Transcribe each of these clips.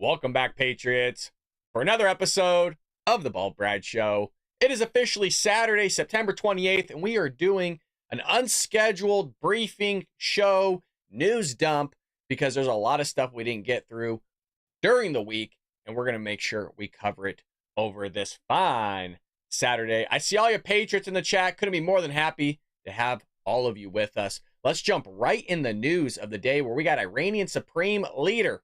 Welcome back, Patriots, for another episode of the Bald Brad Show. It is officially Saturday, September 28th, and we are doing an unscheduled briefing show news dump because there's a lot of stuff we didn't get through during the week, and we're going to make sure we cover it over this fine Saturday. I see all your Patriots in the chat. Couldn't be more than happy to have all of you with us. Let's jump right in the news of the day where we got Iranian Supreme Leader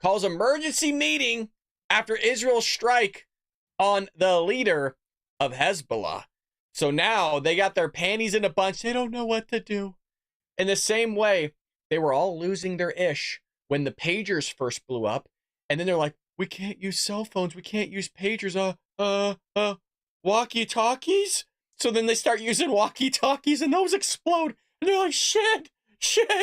calls emergency meeting after Israel's strike on the leader of Hezbollah. So now they got their panties in a bunch. They don't know what to do. In the same way, they were all losing their ish when the pagers first blew up. And then they're like, we can't use cell phones. We can't use pagers. Walkie-talkies? So then they start using walkie-talkies and those explode. And they're like, shit,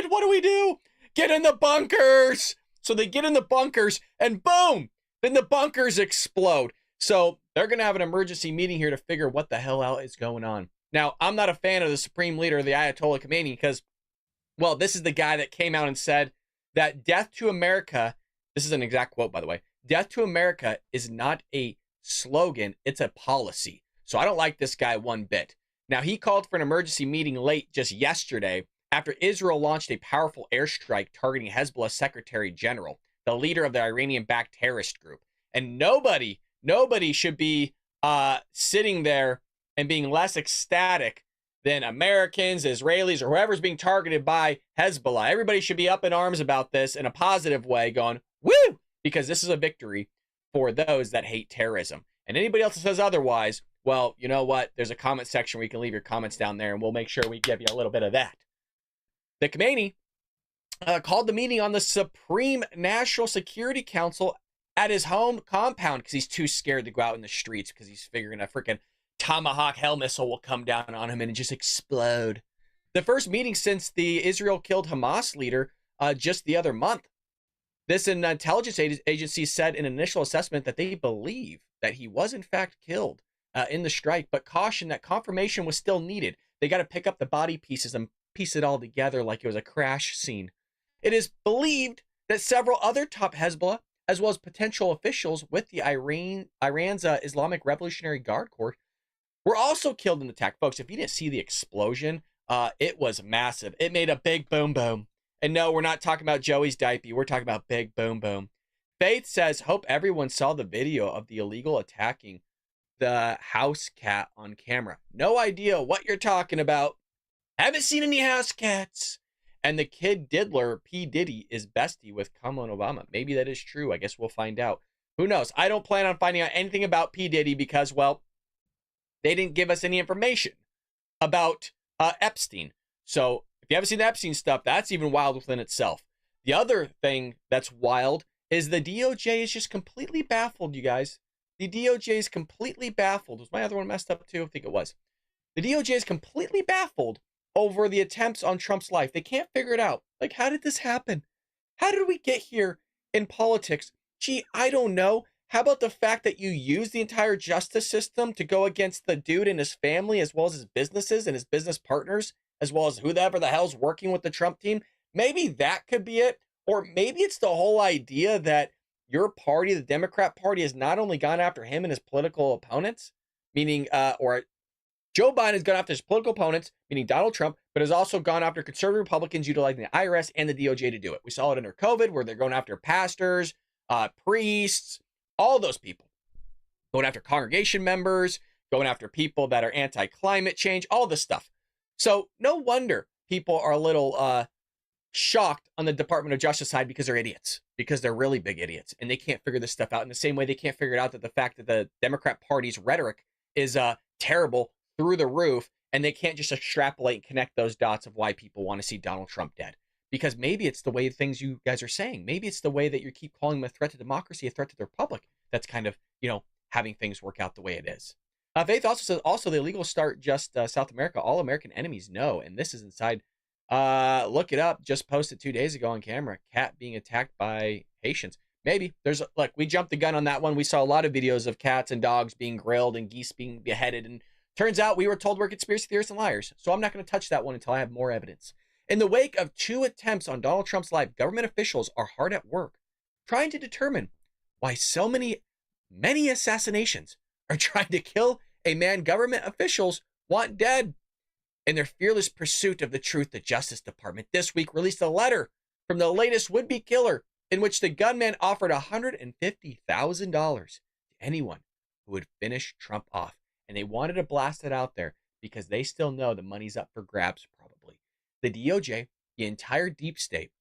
what do we do? Get in the bunkers. So they get in the bunkers and boom, then the bunkers explode. So they're going to have an emergency meeting here to figure what the hell out is going on. Now, I'm not a fan of the Supreme Leader, the Ayatollah Khomeini, because, well, this is the guy that came out and said that death to America, this is an exact quote, by the way, death to America is not a slogan, it's a policy. So I don't like this guy one bit. Now, he called for an emergency meeting late just yesterday after Israel launched a powerful airstrike targeting Hezbollah Secretary General, the leader of the Iranian-backed terrorist group. And nobody should be sitting there and being less ecstatic than Americans, Israelis, or whoever's being targeted by Hezbollah. Everybody should be up in arms about this in a positive way, going, woo, because this is a victory for those that hate terrorism. And anybody else that says otherwise, well, you know what? There's a comment section where you can leave your comments down there, and we'll make sure we give you a little bit of that. The Khomeini called the meeting on the Supreme National Security Council at his home compound because he's too scared to go out in the streets because he's figuring a freaking Tomahawk hell missile will come down on him and just explode. The first meeting since the Israel killed Hamas leader just the other month. This intelligence agency said in an initial assessment that they believe that he was in fact killed in the strike, but cautioned that confirmation was still needed. They got to pick up the body pieces and piece it all together like it was a crash scene. It is believed that several other top Hezbollah, as well as potential officials with the Iran's Islamic Revolutionary Guard Corps, were also killed in the attack. Folks, if you didn't see the explosion, it was massive. It made a big boom boom. And no, we're not talking about Joey's diaper. We're talking about big boom boom. Faith says, hope everyone saw the video of the illegal attacking the house cat on camera. No idea what you're talking about. Haven't seen any house cats. And the kid diddler, P. Diddy, is bestie with Kamala Obama. Maybe that is true. I guess we'll find out. Who knows? I don't plan on finding out anything about P. Diddy because, well, they didn't give us any information about Epstein. So if you haven't seen the Epstein stuff, that's even wild within itself. The other thing that's wild is the DOJ is just completely baffled, you guys. The DOJ is completely baffled. Was my other one messed up too? I think it was. The DOJ is completely baffled over the attempts on Trump's life. They can't figure it out. Like, how did this happen? How did we get here in politics? Gee, I don't know. How about the fact that you use the entire justice system to go against the dude and his family, as well as his businesses and his business partners, as well as whoever the hell's working with the Trump team? Maybe that could be it. Or maybe it's the whole idea that your party, the Democrat Party, has not only gone after him and his political opponents, meaning, or Joe Biden has gone after his political opponents, meaning Donald Trump, but has also gone after conservative Republicans utilizing the IRS and the DOJ to do it. We saw it under COVID where they're going after pastors, priests, all those people. Going after congregation members, going after people that are anti-climate change, all this stuff. So no wonder people are a little shocked on the Department of Justice side because they're idiots, because they're really big idiots, and they can't figure this stuff out in the same way they can't figure it out that the fact that the Democrat Party's rhetoric is terrible through the roof, and they can't just extrapolate and connect those dots of why people want to see Donald Trump dead. Because maybe it's the way things you guys are saying. Maybe it's the way that you keep calling him a threat to democracy, a threat to the republic. That's kind of, having things work out the way it is. Faith also says, the illegal start just South America. All American enemies know. And this is inside. Look it up. Just posted 2 days ago on camera. Cat being attacked by Haitians. Maybe. We jumped the gun on that one. We saw a lot of videos of cats and dogs being grilled and geese being beheaded. And turns out we were told we're conspiracy theorists and liars. So I'm not going to touch that one until I have more evidence. In the wake of 2 attempts on Donald Trump's life, government officials are hard at work trying to determine why so many assassinations are trying to kill a man government officials want dead. In their fearless pursuit of the truth, the Justice Department this week released a letter from the latest would-be killer in which the gunman offered $150,000 to anyone who would finish Trump off. And they wanted to blast it out there because they still know the money's up for grabs, probably. The DOJ, the entire deep state,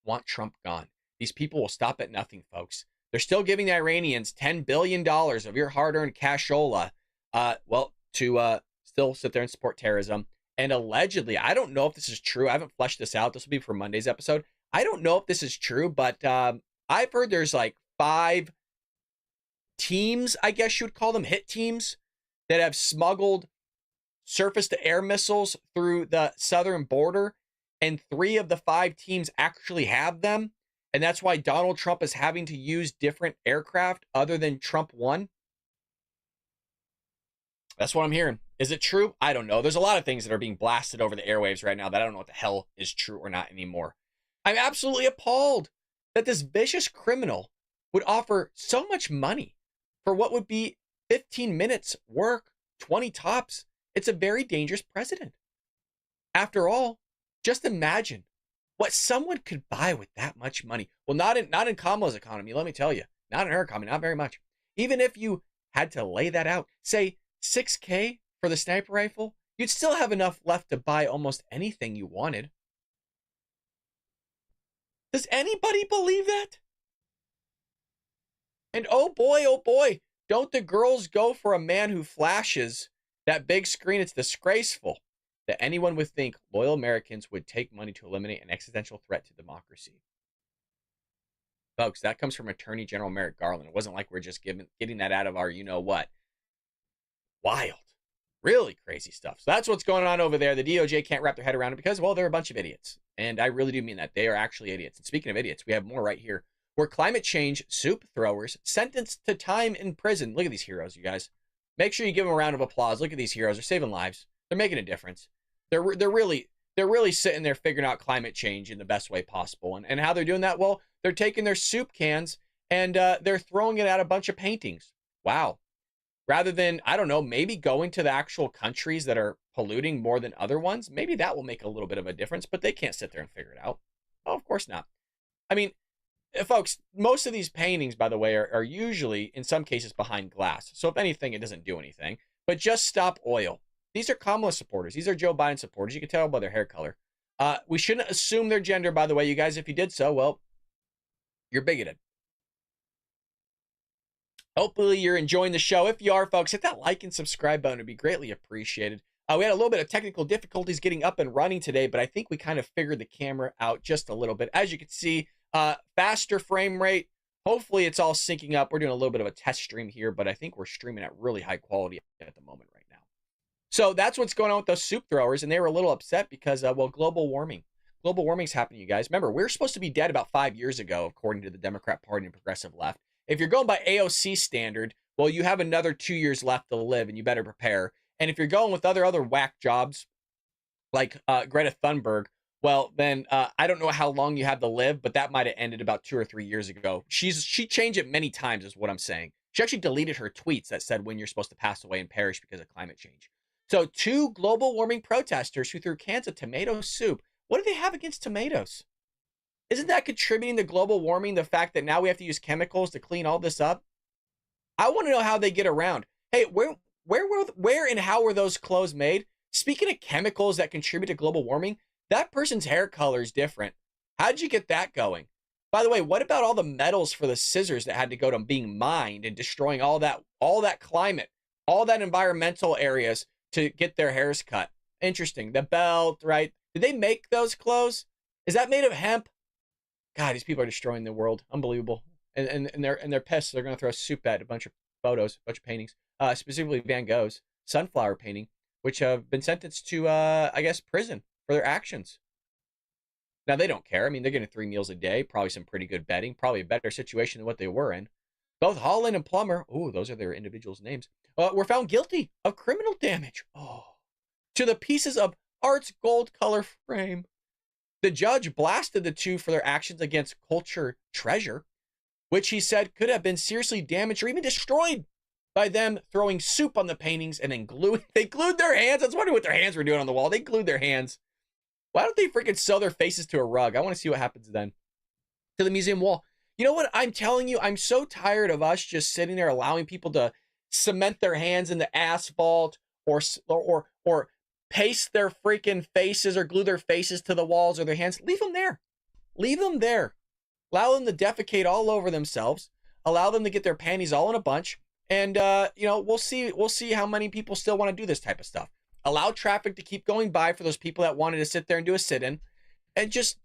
want Trump gone. These people will stop at nothing, folks. They're still giving the Iranians $10 billion of your hard-earned cashola, to still sit there and support terrorism. And allegedly, I don't know if this is true. I haven't fleshed this out. This will be for Monday's episode. I don't know if this is true, but I've heard there's like 5 teams, I guess you would call them, hit teams, that have smuggled surface-to-air missiles through the southern border, and 3 of the 5 teams actually have them, and that's why Donald Trump is having to use different aircraft other than Trump 1. That's what I'm hearing. Is it true? I don't know. There's a lot of things that are being blasted over the airwaves right now that I don't know what the hell is true or not anymore. I'm absolutely appalled that this vicious criminal would offer so much money for what would be 15 minutes work, 20 tops. It's a very dangerous precedent. After all, just imagine what someone could buy with that much money. Well, not in Kamala's economy, let me tell you. Not in her economy, not very much. Even if you had to lay that out, say $6,000 for the sniper rifle, you'd still have enough left to buy almost anything you wanted. Does anybody believe that? And oh boy, don't the girls go for a man who flashes that big screen. It's disgraceful that anyone would think loyal Americans would take money to eliminate an existential threat to democracy. Folks, that comes from Attorney General Merrick Garland. It wasn't like we're just getting that out of our you-know-what. Wild. Really crazy stuff. So that's what's going on over there. The DOJ can't wrap their head around it because, well, they're a bunch of idiots. And I really do mean that. They are actually idiots. And speaking of idiots, we have more right here. Where climate change soup throwers sentenced to time in prison. Look at these heroes, you guys. Make sure you give them a round of applause. Look at these heroes. They're saving lives. They're making a difference. They're really sitting there figuring out climate change in the best way possible. And how they're doing that? Well, they're taking their soup cans and they're throwing it at a bunch of paintings. Wow. Rather than, I don't know, maybe going to the actual countries that are polluting more than other ones, maybe that will make a little bit of a difference, but they can't sit there and figure it out. Oh, of course not. I mean, folks, most of these paintings, by the way, are usually, in some cases, behind glass. So if anything, it doesn't do anything. But just stop oil. These are Kamala supporters. These are Joe Biden supporters. You can tell by their hair color. We shouldn't assume their gender, by the way, you guys. If you did so, well, you're bigoted. Hopefully you're enjoying the show. If you are, folks, hit that like and subscribe button. It'd be greatly appreciated. We had a little bit of technical difficulties getting up and running today, but I think we kind of figured the camera out just a little bit. As you can see, faster frame rate. Hopefully it's all syncing up. We're doing a little bit of a test stream here, but I think we're streaming at really high quality at the moment right now. So that's what's going on with those soup throwers, and they were a little upset because, well, global warming. Global warming's happening, you guys. Remember, we were supposed to be dead about 5 years ago, according to the Democrat Party and Progressive Left. If you're going by AOC standard, well, you have another 2 years left to live, and you better prepare. And if you're going with other whack jobs, like Greta Thunberg, well, then I don't know how long you have to live, but that might have ended about 2 or 3 years ago. She changed it many times, is what I'm saying. She actually deleted her tweets that said when you're supposed to pass away and perish because of climate change. So 2 global warming protesters who threw cans of tomato soup. What do they have against tomatoes? Isn't that contributing to global warming, the fact that now we have to use chemicals to clean all this up? I want to know how they get around. Hey, where and how were those clothes made? Speaking of chemicals that contribute to global warming, that person's hair color is different. How'd you get that going? By the way, what about all the metals for the scissors that had to go to being mined and destroying all that climate, all that environmental areas to get their hairs cut? Interesting. The belt, right? Did they make those clothes? Is that made of hemp? God, these people are destroying the world. Unbelievable. And they're pissed. They're going to throw soup at a bunch of photos, a bunch of paintings, specifically Van Gogh's sunflower painting, which have been sentenced to, I guess, prison for their actions. Now, they don't care. I mean, they're getting 3 meals a day, probably some pretty good bedding, probably a better situation than what they were in. Both Holland and Plummer, oh, those are their individuals' names, were found guilty of criminal damage. Oh, to the pieces of art's gold color frame. The judge blasted the 2 for their actions against Culture Treasure, which he said could have been seriously damaged or even destroyed by them throwing soup on the paintings and then they glued their hands. I was wondering what their hands were doing on the wall. They glued their hands. Why don't they freaking sew their faces to a rug? I want to see what happens then. To the museum wall. You know what? I'm telling you, I'm so tired of us just sitting there allowing people to cement their hands in the asphalt or paste their freaking faces or glue their faces to the walls or their hands. Leave them there. Leave them there. Allow them to defecate all over themselves. Allow them to get their panties all in a bunch. And, we'll see how many people still want to do this type of stuff. Allow traffic to keep going by for those people that wanted to sit there and do a sit-in. And just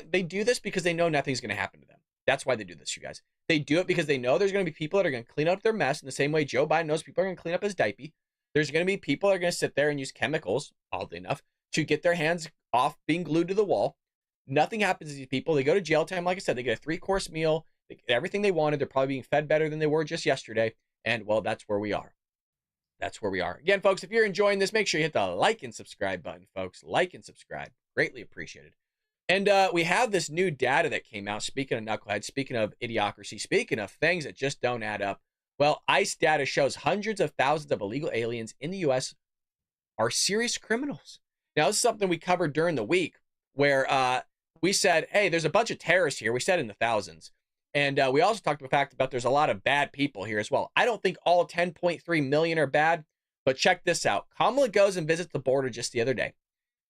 they do this because they know nothing's going to happen to them. That's why they do this, you guys. They do it because they know there's going to be people that are going to clean up their mess in the same way Joe Biden knows people are going to clean up his diaper. There's going to be people that are going to sit there and use chemicals, oddly enough, to get their hands off being glued to the wall. Nothing happens to these people. They go to jail time. Like I said, they get a 3-course meal. They get everything they wanted. They're probably being fed better than they were just yesterday. And, well, that's where we are. That's where we are. Again, folks, if you're enjoying this, make sure you hit the like and subscribe button, folks. Like and subscribe. Greatly appreciated. And we have this new data that came out, speaking of knuckleheads, speaking of idiocracy, speaking of things that just don't add up. Well, ICE data shows hundreds of thousands of illegal aliens in the U.S. are serious criminals. Now, this is something we covered during the week where we said, hey, there's a bunch of terrorists here. We said in the thousands. And we also talked about the fact that there's a lot of bad people here as well. I don't think all 10.3 million are bad, but check this out. Kamala goes and visits the border just the other day.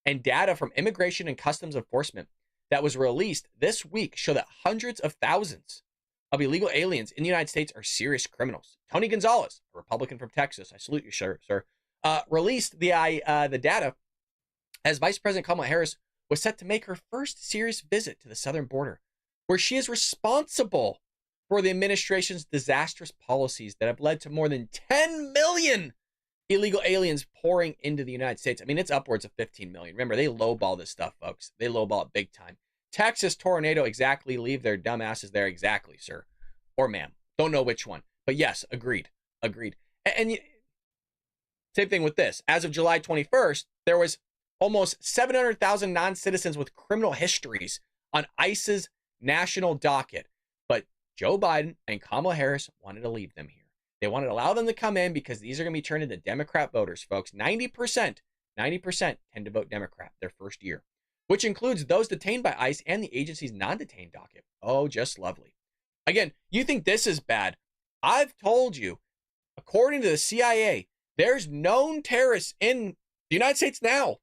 And data from Immigration and Customs Enforcement that was released this week show that hundreds of thousands of illegal aliens in the United States are serious criminals. Tony Gonzalez, a Republican from Texas, I salute you, sir, released the data as Vice President Kamala Harris was set to make her first serious visit to the southern border, where she is responsible for the administration's disastrous policies that have led to more than 10 million illegal aliens pouring into the United States. I mean, it's upwards of 15 million. Remember, they lowball this stuff, folks. They lowball it big time. Texas tornado, exactly. Leave their dumbasses there, exactly, sir. Or ma'am. Don't know which one. But yes, agreed. Agreed. And same thing with this. As of July 21st, there was almost 700,000 non-citizens with criminal histories on ICE's national docket. But Joe Biden and Kamala Harris wanted to leave them here. They wanted to allow them to come in because these are going to be turned into Democrat voters, folks. 90% tend to vote Democrat their first year, which includes those detained by ICE and the agency's non-detained docket. Oh, just lovely. Again, you think this is bad. I've told you, according to the CIA, there's known terrorists in the United States now.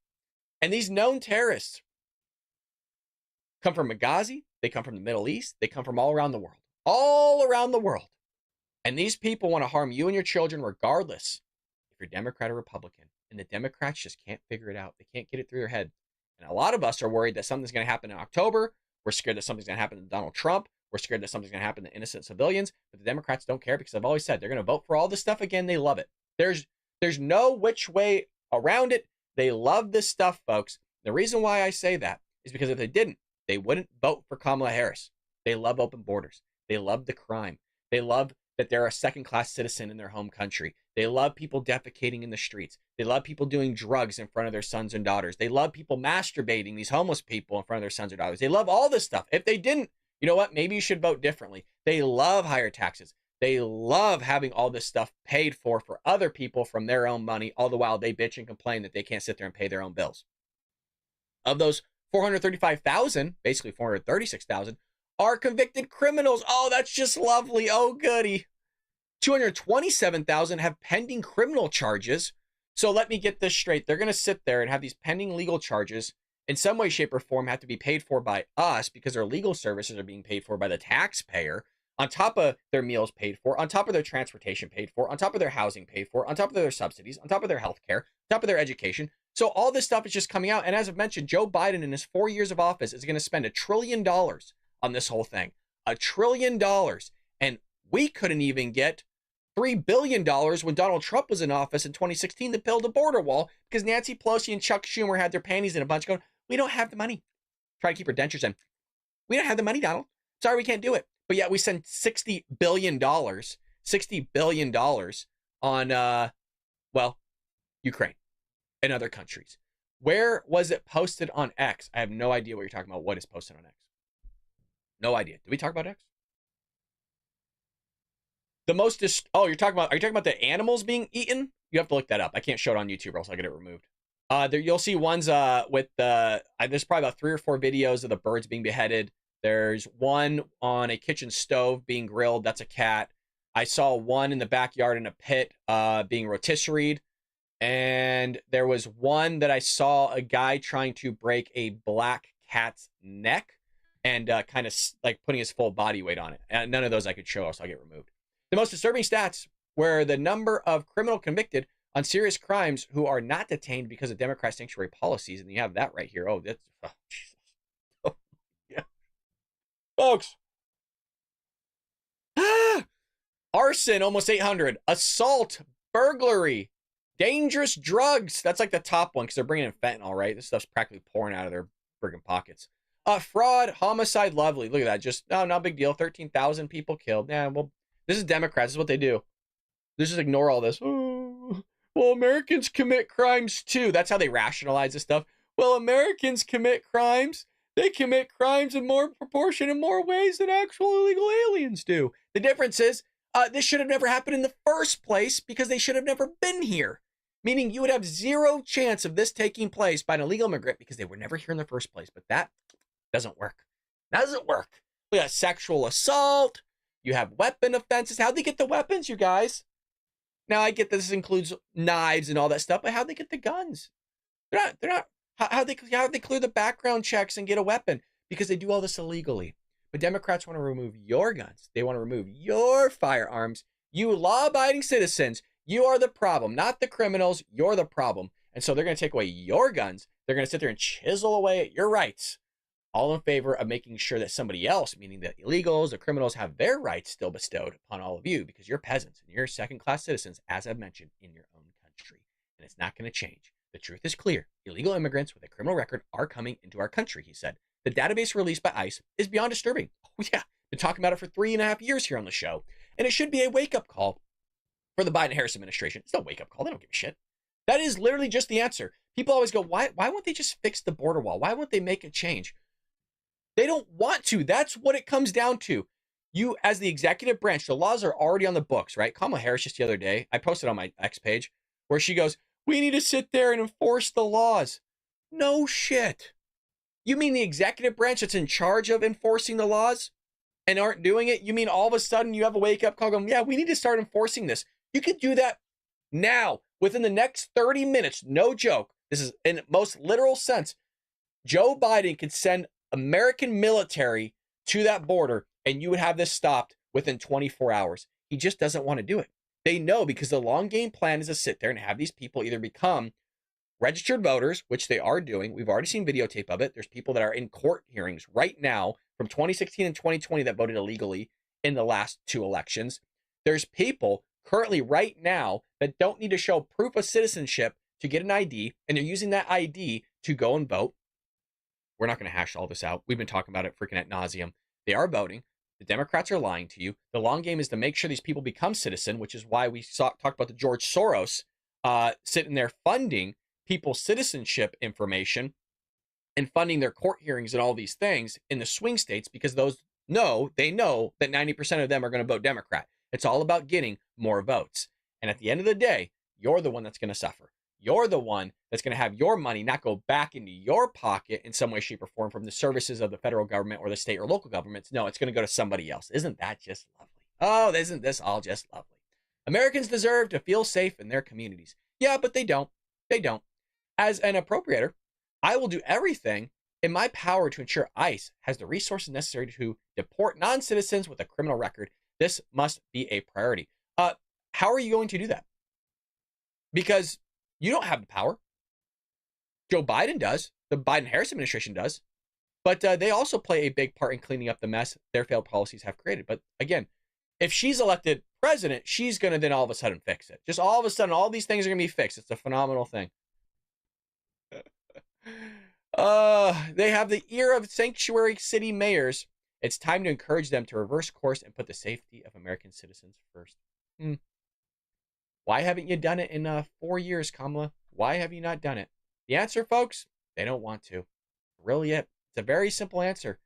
And these known terrorists come from Benghazi. They come from the Middle East. They come from all around the world. All around the world. And these people want to harm you and your children regardless if you're Democrat or Republican. And the Democrats just can't figure it out. They can't get it through their head. And a lot of us are worried that something's going to happen in October. We're scared that something's going to happen to Donald Trump. We're scared that something's going to happen to innocent civilians. But the Democrats don't care because I've always said they're going to vote for all this stuff again. They love it. There's no which way around it. They love this stuff, folks. The reason why I say that is because if they didn't, they wouldn't vote for Kamala Harris. They love open borders. They love the crime. They love that they're a second-class citizen in their home country. They love people defecating in the streets. They love people doing drugs in front of their sons and daughters. They love people masturbating, these homeless people in front of their sons or daughters. They love all this stuff. If they didn't, you know what? Maybe you should vote differently. They love higher taxes. They love having all this stuff paid for other people from their own money, all the while they bitch and complain that they can't sit there and pay their own bills. Of those 435,000, basically 436,000, are convicted criminals. Oh, that's just lovely. Oh, goody. 227,000 have pending criminal charges. So let me get this straight. They're going to sit there and have these pending legal charges in some way, shape, or form have to be paid for by us because their legal services are being paid for by the taxpayer, on top of their meals paid for, on top of their transportation paid for, on top of their housing paid for, on top of their subsidies, on top of their health care, on top of their education. So all this stuff is just coming out. And as I've mentioned, Joe Biden in his 4 years of office is going to spend $1 trillion on this whole thing. $1 trillion. And we couldn't even get $3 billion when Donald Trump was in office in 2016 to build a border wall because Nancy Pelosi and Chuck Schumer had their panties in a bunch going, we don't have the money. Try to keep her dentures in. We don't have the money, Donald. Sorry, we can't do it. But yet we send $60 billion on, Ukraine and other countries. Where was it posted on X? I have no idea what you're talking about. What is posted on X? No idea. Did we talk about X? The most oh, are you talking about the animals being eaten? You have to look that up. I can't show it on YouTube or else I'll get it removed. There you'll see ones with the there's probably about 3 or 4 videos of the birds being beheaded. There's one on a kitchen stove being grilled. That's a cat. I saw one in the backyard in a pit being rotisseried. And there was one that I saw a guy trying to break a black cat's neck and kind of like putting his full body weight on it. And none of those I could show, so I'll get removed. The most disturbing stats were the number of criminal convicted on serious crimes who are not detained because of Democrat sanctuary policies. And you have that right here. Oh, that's, oh, Jesus. Oh, yeah. Folks. Arson, almost 800. Assault, burglary, dangerous drugs. That's like the top one because they're bringing in fentanyl, right? This stuff's practically pouring out of their friggin' pockets. Fraud, homicide, lovely. Look at that. Just, no, not a big deal. 13,000 people killed. Yeah, well, this is Democrats. This is what they do. They just ignore all this. Oh, well, Americans commit crimes too. That's how they rationalize this stuff. Well, Americans commit crimes. They commit crimes in more proportion in more ways than actual illegal aliens do. The difference is this should have never happened in the first place because they should have never been here. Meaning you would have zero chance of this taking place by an illegal immigrant because they were never here in the first place. But that doesn't work. Doesn't work. We got sexual assault. You have weapon offenses. How'd they get the weapons, you guys? Now, I get this includes knives and all that stuff, but how'd they get the guns? They're not, how'd they clear the background checks and get a weapon? Because they do all this illegally. But Democrats want to remove your guns. They want to remove your firearms. You law-abiding citizens, you are the problem, not the criminals. You're the problem. And so they're going to take away your guns. They're going to sit there and chisel away at your rights, all in favor of making sure that somebody else, meaning the illegals, the criminals, have their rights still bestowed upon all of you because you're peasants and you're second-class citizens, as I've mentioned, in your own country. And it's not going to change. The truth is clear. Illegal immigrants with a criminal record are coming into our country, he said. The database released by ICE is beyond disturbing. Oh, yeah. Been talking about it for 3.5 years here on the show. And it should be a wake-up call for the Biden-Harris administration. It's no wake-up call. They don't give a shit. That is literally just the answer. People always go, why won't they just fix the border wall? Why won't they make a change? They don't want to. That's what it comes down to. You, as the executive branch, the laws are already on the books, right? Kamala Harris just the other day, I posted on my X page, where she goes, we need to sit there and enforce the laws. No shit. You mean the executive branch that's in charge of enforcing the laws and aren't doing it? You mean all of a sudden you have a wake-up call going, yeah, we need to start enforcing this. You could do that now, within the next 30 minutes. No joke. This is in most literal sense. Joe Biden could send American military to that border and you would have this stopped within 24 hours. He just doesn't want to do it. They know because the long game plan is to sit there and have these people either become registered voters, which they are doing. We've already seen videotape of it. There's people that are in court hearings right now from 2016 and 2020 that voted illegally in the last 2 elections. There's people currently right now that don't need to show proof of citizenship to get an ID, and they're using that ID to go and vote. We're not going to hash all this out. We've been talking about it freaking ad nauseum. They are voting. The Democrats are lying to you. The long game is to make sure these people become citizen, which is why we talked about the George Soros sitting there funding people's citizenship information and funding their court hearings and all these things in the swing states because they know that 90% of them are going to vote Democrat. It's all about getting more votes. And at the end of the day, you're the one that's going to suffer. You're the one that's going to have your money not go back into your pocket in some way, shape, or form from the services of the federal government or the state or local governments. No, it's going to go to somebody else. Isn't that just lovely? Oh, isn't this all just lovely? Americans deserve to feel safe in their communities. Yeah, but they don't. They don't. As an appropriator, I will do everything in my power to ensure ICE has the resources necessary to deport non-citizens with a criminal record. This must be a priority. How are you going to do that? Because you don't have the power. Joe Biden does. The Biden-Harris administration does. But they also play a big part in cleaning up the mess their failed policies have created. But again, if she's elected president, she's going to then all of a sudden fix it. Just all of a sudden, all these things are going to be fixed. It's a phenomenal thing. They have the ear of sanctuary city mayors. It's time to encourage them to reverse course and put the safety of American citizens first. Why haven't you done it in 4 years, Kamala? Why have you not done it? The answer, folks, they don't want to. Really it. It's a very simple answer.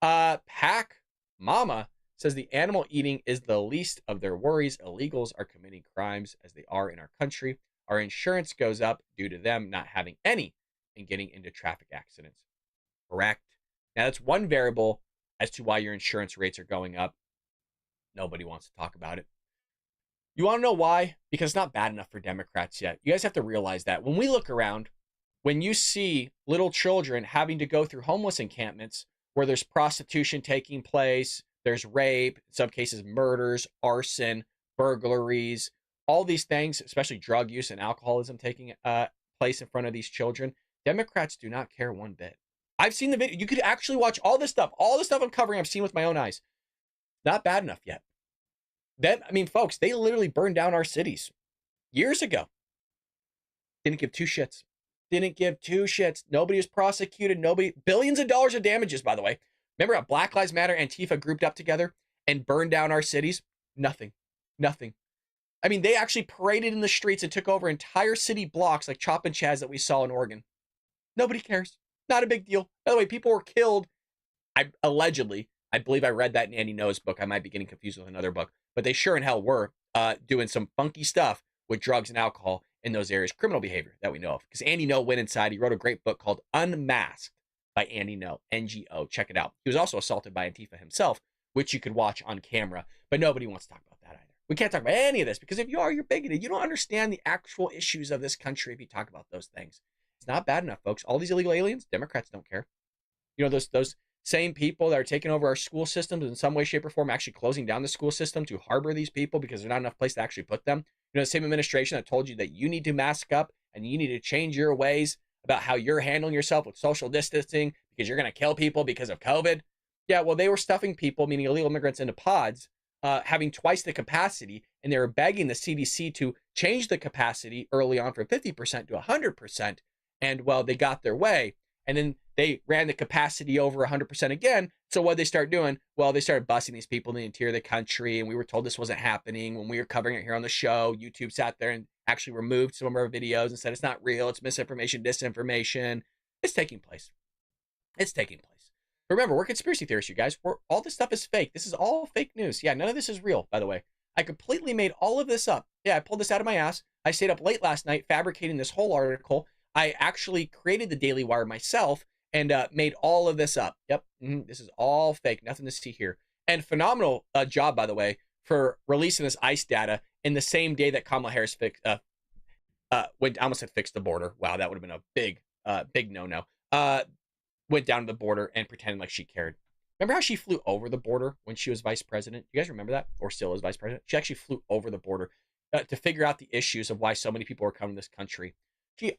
Pack Mama says the animal eating is the least of their worries. Illegals are committing crimes as they are in our country. Our insurance goes up due to them not having any and getting into traffic accidents. Correct. Now, that's one variable as to why your insurance rates are going up. Nobody wants to talk about it. You want to know why? Because it's not bad enough for Democrats yet. You guys have to realize that. When we look around, when you see little children having to go through homeless encampments where there's prostitution taking place, there's rape, in some cases murders, arson, burglaries, all these things, especially drug use and alcoholism taking place in front of these children, Democrats do not care one bit. I've seen the video. You could actually watch all the stuff I'm covering, I've seen with my own eyes. Not bad enough yet. Folks, they literally burned down our cities years ago. Didn't give two shits. Nobody was prosecuted. Billions of dollars of damages, by the way. Remember how Black Lives Matter, Antifa grouped up together and burned down our cities? Nothing. They actually paraded in the streets and took over entire city blocks like Chop and Chaz that we saw in Oregon. Nobody cares. Not a big deal. By the way, people were killed. Allegedly, I believe I read that in Andy No's book. I might be getting confused with another book, but they sure in hell were doing some funky stuff with drugs and alcohol in those areas, criminal behavior that we know of. Because Andy No went inside. He wrote a great book called Unmasked by Andy No, NGO. Check it out. He was also assaulted by Antifa himself, which you could watch on camera, but nobody wants to talk about that either. We can't talk about any of this because if you are, you're bigoted. You don't understand the actual issues of this country if you talk about those things. It's not bad enough, folks. All these illegal aliens, Democrats don't care. You know, those same people that are taking over our school systems in some way, shape, or form, actually closing down the school system to harbor these people because there's not enough place to actually put them. You know, the same administration that told you that you need to mask up and you need to change your ways about how you're handling yourself with social distancing because you're going to kill people because of COVID. Yeah, well, they were stuffing people, meaning illegal immigrants, into pods, having twice the capacity, and they were begging the CDC to change the capacity early on from 50% to 100%. And, well, they got their way. And then they ran the capacity over 100% again. So what they start doing? Well, they started busing these people in the interior of the country, and we were told this wasn't happening. When we were covering it here on the show, YouTube sat there and actually removed some of our videos and said it's not real, it's misinformation, disinformation. It's taking place. Remember, we're conspiracy theorists, you guys. All this stuff is fake. This is all fake news. Yeah, none of this is real, by the way. I completely made all of this up. Yeah, I pulled this out of my ass. I stayed up late last night fabricating this whole article. I actually created the Daily Wire myself and made all of this up. Yep, this is all fake. Nothing to see here. And phenomenal job, by the way, for releasing this ICE data in the same day that Kamala Harris I almost said fixed the border. Wow, that would have been a big no-no. Went down to the border and pretended like she cared. Remember how she flew over the border when she was vice president? You guys remember that? Or still is vice president? She actually flew over the border to figure out the issues of why so many people are coming to this country. Gee,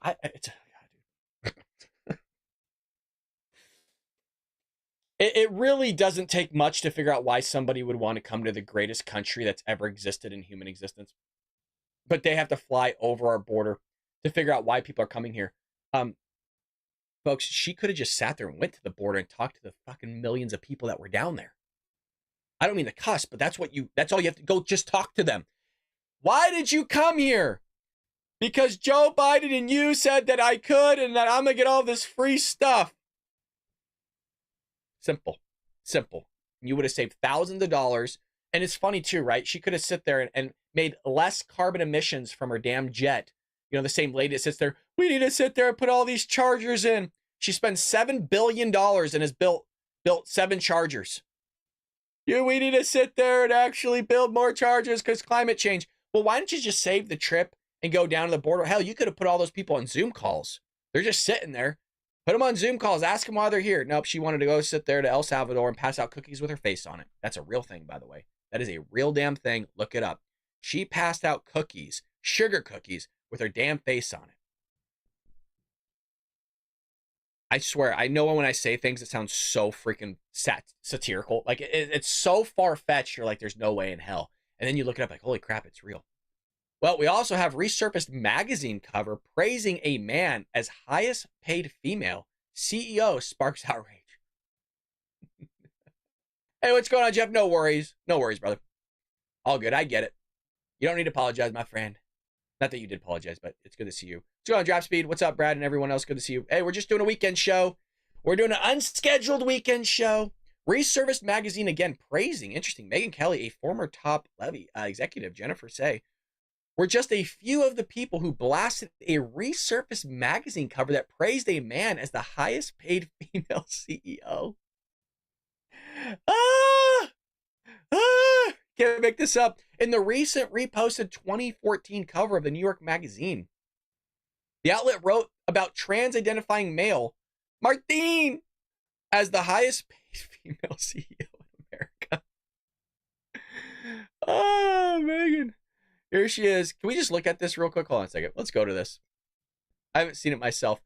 it really doesn't take much to figure out why somebody would want to come to the greatest country that's ever existed in human existence. But they have to fly over our border to figure out why people are coming here. Folks, she could have just sat there and went to the border and talked to the fucking millions of people that were down there. I don't mean to cuss, but that's all you have to go, just talk to them. Why did you come here? Because Joe Biden and you said that I could and that I'm going to get all this free stuff. Simple. You would have saved thousands of dollars. And it's funny too, right? She could have sit there and made less carbon emissions from her damn jet. You know, the same lady that sits there, we need to sit there and put all these chargers in. She spent $7 billion and has built 7 chargers. We need to sit there and actually build more chargers because climate change. Well, why don't you just save the trip and go down to the border? Hell, you could have put all those people on Zoom calls. They're just sitting there. Put them on Zoom calls. Ask them why they're here. Nope, she wanted to go sit there to El Salvador and pass out cookies with her face on it. That's a real thing, by the way. That is a real damn thing. Look it up. She passed out cookies, sugar cookies, with her damn face on it. I swear, I know when I say things, it sounds so freaking satirical. Like, it's so far-fetched, you're like, there's no way in hell. And then you look it up like, holy crap, it's real. Well, we also have resurfaced magazine cover praising a man as highest paid female. CEO sparks outrage. Hey, what's going on, Jeff? No worries. No worries, brother. All good. I get it. You don't need to apologize, my friend. Not that you did apologize, but it's good to see you. What's going on, Drop Speed? What's up, Brad, and everyone else? Good to see you. Hey, we're just doing a weekend show. We're doing an unscheduled weekend show. Resurfaced magazine again praising, interesting, Megyn Kelly, a former top Levy executive, Jennifer Say, were just a few of the people who blasted a Resurfaced magazine cover that praised a man as the highest paid female CEO. Can't make this up. In the recent reposted 2014 cover of the New York Magazine, the outlet wrote about trans-identifying male Martine as the highest paid female CEO in America. Oh, Megan. Here she is. Can we just look at this real quick? Hold on a second. Let's go to this. I haven't seen it myself.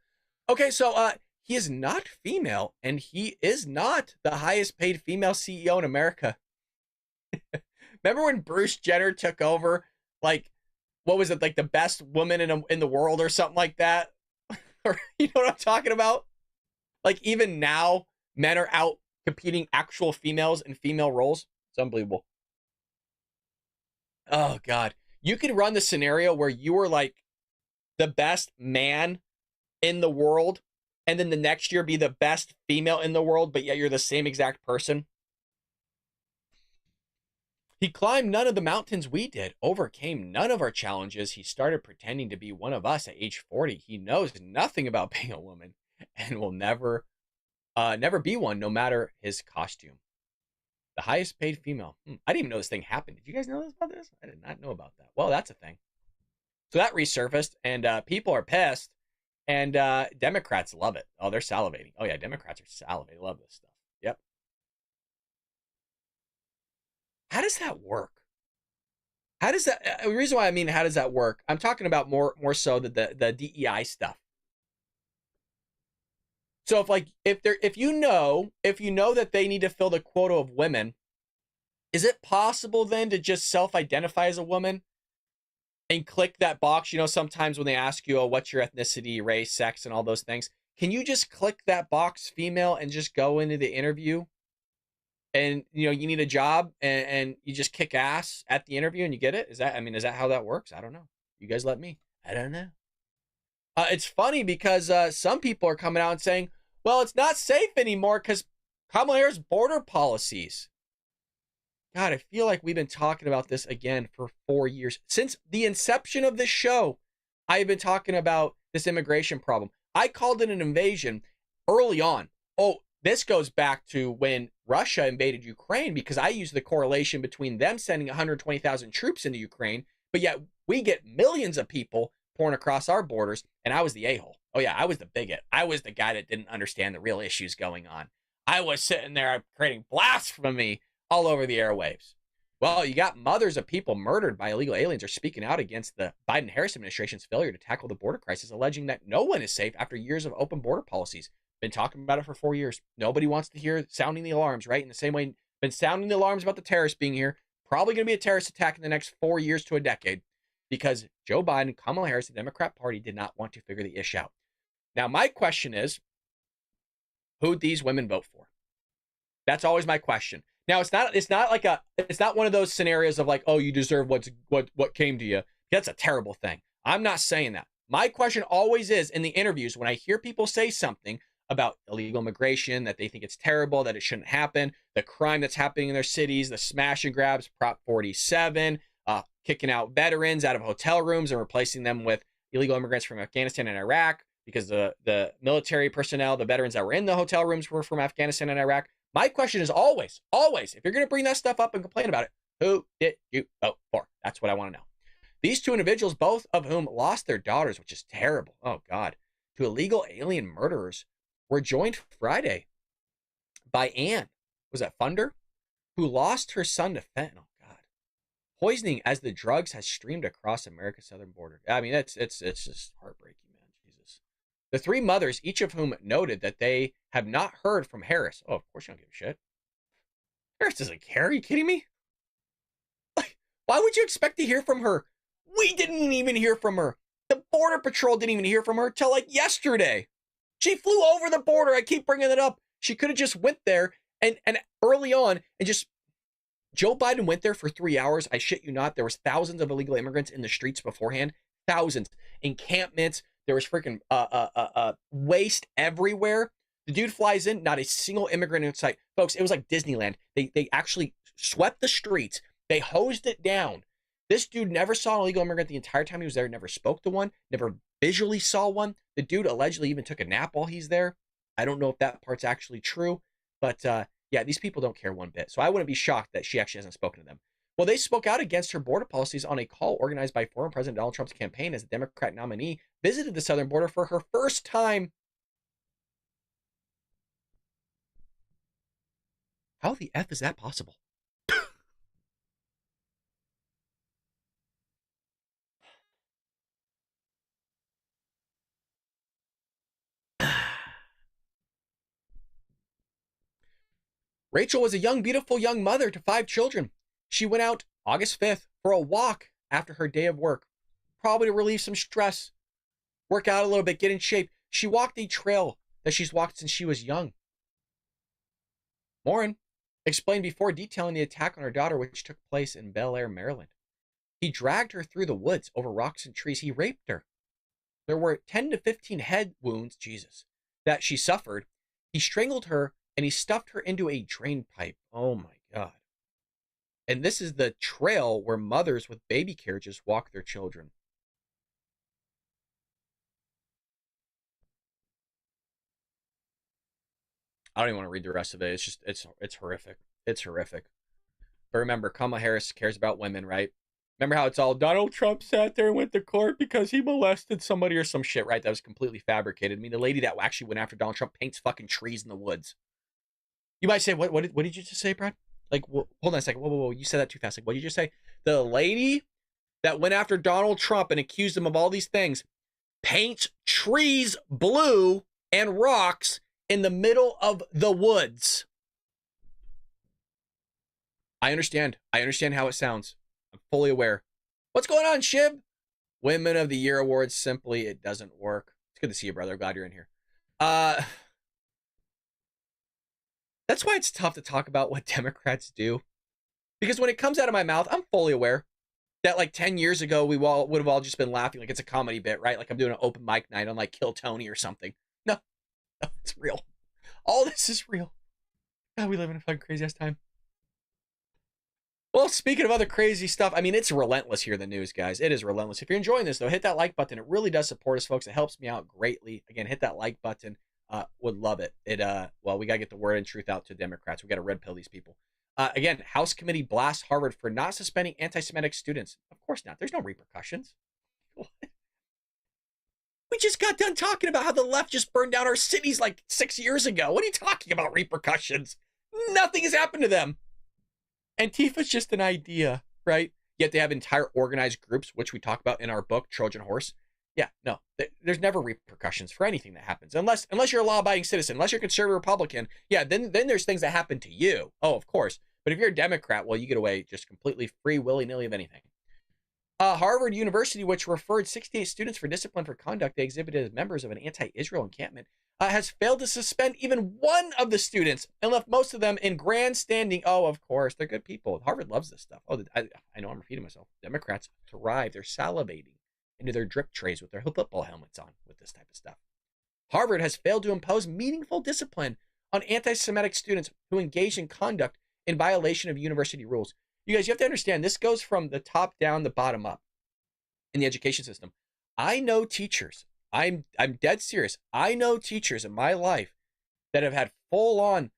Okay, so he is not female, and he is not the highest paid female CEO in America. Remember when Bruce Jenner took over, like, what was it, like the best woman in the world or something like that? Or, you know what I'm talking about? Like, even now, men are out competing actual females in female roles. It's unbelievable. Oh, God. You could run the scenario where you were like the best man in the world, and then the next year be the best female in the world, but yet you're the same exact person. He climbed none of the mountains we did, overcame none of our challenges. He started pretending to be one of us at age 40. He knows nothing about being a woman and will never be one, no matter his costume. The highest paid female. I didn't even know this thing happened. Did you guys know about this? I did not know about that. Well, that's a thing. So that resurfaced, and people are pissed, and Democrats love it. Oh, they're salivating. Oh, yeah, Democrats are salivating. They love this stuff. Yep. How does that work? How does that, the reason why I mean, how does that work? I'm talking about more so the DEI stuff. So if you know that they need to fill the quota of women, is it possible then to just self-identify as a woman and click that box? You know, sometimes when they ask you, oh, what's your ethnicity, race, sex, and all those things, can you just click that box, female, and just go into the interview? And, you know, you need a job and you just kick ass at the interview and you get it? Is that how that works? I don't know. You guys let me. I don't know. It's funny because some people are coming out and saying, well, it's not safe anymore because Kamala Harris' border policies. God, I feel like we've been talking about this again for 4 years. Since the inception of this show, I've been talking about this immigration problem. I called it an invasion early on. Oh, this goes back to when Russia invaded Ukraine, because I use the correlation between them sending 120,000 troops into Ukraine, but yet we get millions of people pouring across our borders, and I was the a-hole. Oh, yeah, I was the bigot. I was the guy that didn't understand the real issues going on. I was sitting there creating blasphemy all over the airwaves. Well, you got mothers of people murdered by illegal aliens are speaking out against the Biden-Harris administration's failure to tackle the border crisis, alleging that no one is safe after years of open border policies. Been talking about it for 4 years. Nobody wants to hear sounding the alarms, right? In the same way, been sounding the alarms about the terrorists being here. Probably going to be a terrorist attack in the next 4 years to a decade, because Joe Biden, Kamala Harris, the Democrat Party did not want to figure the issue out. Now, my question is, who'd these women vote for? That's always my question. Now, it's not one of those scenarios of like, oh, you deserve what came to you. That's a terrible thing. I'm not saying that. My question always is, in the interviews, when I hear people say something about illegal immigration, that they think it's terrible, that it shouldn't happen, the crime that's happening in their cities, the smash and grabs, Prop 47, kicking out veterans out of hotel rooms and replacing them with illegal immigrants from Afghanistan and Iraq, because the military personnel, the veterans that were in the hotel rooms were from Afghanistan and Iraq. My question is always, if you're going to bring that stuff up and complain about it, who did you vote for? That's what I want to know. These two individuals, both of whom lost their daughters, which is terrible, oh God, to illegal alien murderers, were joined Friday by Anne, was that Funder, who lost her son to fentanyl. God, poisoning as the drugs has streamed across America's southern border. I mean, it's just heartbreaking, man. Jesus. The three mothers, each of whom noted that they have not heard from Harris. Oh, of course you don't give a shit. Harris doesn't care. Are you kidding me? Like, why would you expect to hear from her? We didn't even hear from her. The Border Patrol didn't even hear from her till like yesterday. She flew over the border. I keep bringing it up. She could have just went there and early on and just, Joe Biden went there for 3 hours. I shit you not. There was thousands of illegal immigrants in the streets beforehand. Thousands. Encampments. There was freaking waste everywhere. The dude flies in, not a single immigrant in sight. Folks, it was like Disneyland. They actually swept the streets. They hosed it down. This dude never saw an illegal immigrant the entire time he was there, never spoke to one, never visually saw one. The dude allegedly even took a nap while he's there. I don't know if that part's actually true, but yeah, these people don't care one bit. So I wouldn't be shocked that she actually hasn't spoken to them. Well, they spoke out against her border policies on a call organized by former President Donald Trump's campaign as a Democrat nominee visited the southern border for her first time. How the F is that possible? Rachel was a young, beautiful young mother to 5 children. She went out August 5th for a walk after her day of work, probably to relieve some stress, work out a little bit, get in shape. She walked a trail that she's walked since she was young. Morin explained before detailing the attack on her daughter, which took place in Bel Air, Maryland. He dragged her through the woods over rocks and trees. He raped her. There were 10 to 15 head wounds, Jesus, that she suffered. He strangled her and he stuffed her into a drain pipe. Oh my God. And this is the trail where mothers with baby carriages walk their children. I don't even want to read the rest of it. It's just, it's horrific. It's horrific. But remember, Kamala Harris cares about women, right? Remember how it's all Donald Trump sat there and went to court because he molested somebody or some shit, right? That was completely fabricated. I mean, the lady that actually went after Donald Trump paints fucking trees in the woods. You might say, what did you just say, Brad? Like, hold on a second. Whoa. You said that too fast. Like, what did you just say? The lady that went after Donald Trump and accused him of all these things paints trees blue and rocks in the middle of the woods. I understand. I understand how it sounds. I'm fully aware. What's going on, Shib? Women of the Year Awards, simply, it doesn't work. It's good to see you, brother. Glad you're in here. That's why it's tough to talk about what Democrats do. Because when it comes out of my mouth, I'm fully aware that like 10 years ago, we would have all just been laughing like it's a comedy bit, right? Like I'm doing an open mic night on like Kill Tony or something. No, it's real. All this is real. God, we live in a fucking crazy ass time. Well, speaking of other crazy stuff, I mean, it's relentless here in the news, guys. It is relentless. If you're enjoying this, though, hit that like button. It really does support us, folks. It helps me out greatly. Again, hit that like button. Would love it. Well, we got to get the word and truth out to Democrats. We got to red pill these people. Again, House committee blasts Harvard for not suspending anti-Semitic students. Of course not. There's no repercussions. What? We just got done talking about how the left just burned down our cities like 6 years ago. What are you talking about repercussions? Nothing has happened to them. Antifa's just an idea, right? Yet they have entire organized groups, which we talk about in our book, Trojan Horse. Yeah, no, there's never repercussions for anything that happens. Unless you're a law-abiding citizen, unless you're a conservative Republican, yeah, then there's things that happen to you. Oh, of course. But if you're a Democrat, well, you get away just completely free, willy-nilly of anything. Harvard University, which referred 68 students for discipline for conduct they exhibited as members of an anti-Israel encampment, has failed to suspend even one of the students and left most of them in grandstanding. Oh, of course, they're good people. Harvard loves this stuff. Oh, I know I'm repeating myself. Democrats thrive. They're salivating into their drip trays with their football helmets on with this type of stuff. Harvard has failed to impose meaningful discipline on anti-Semitic students who engage in conduct in violation of university rules. You guys, you have to understand, this goes from the top down, the bottom up in the education system. I know teachers. I'm dead serious. I know teachers in my life that have had full-on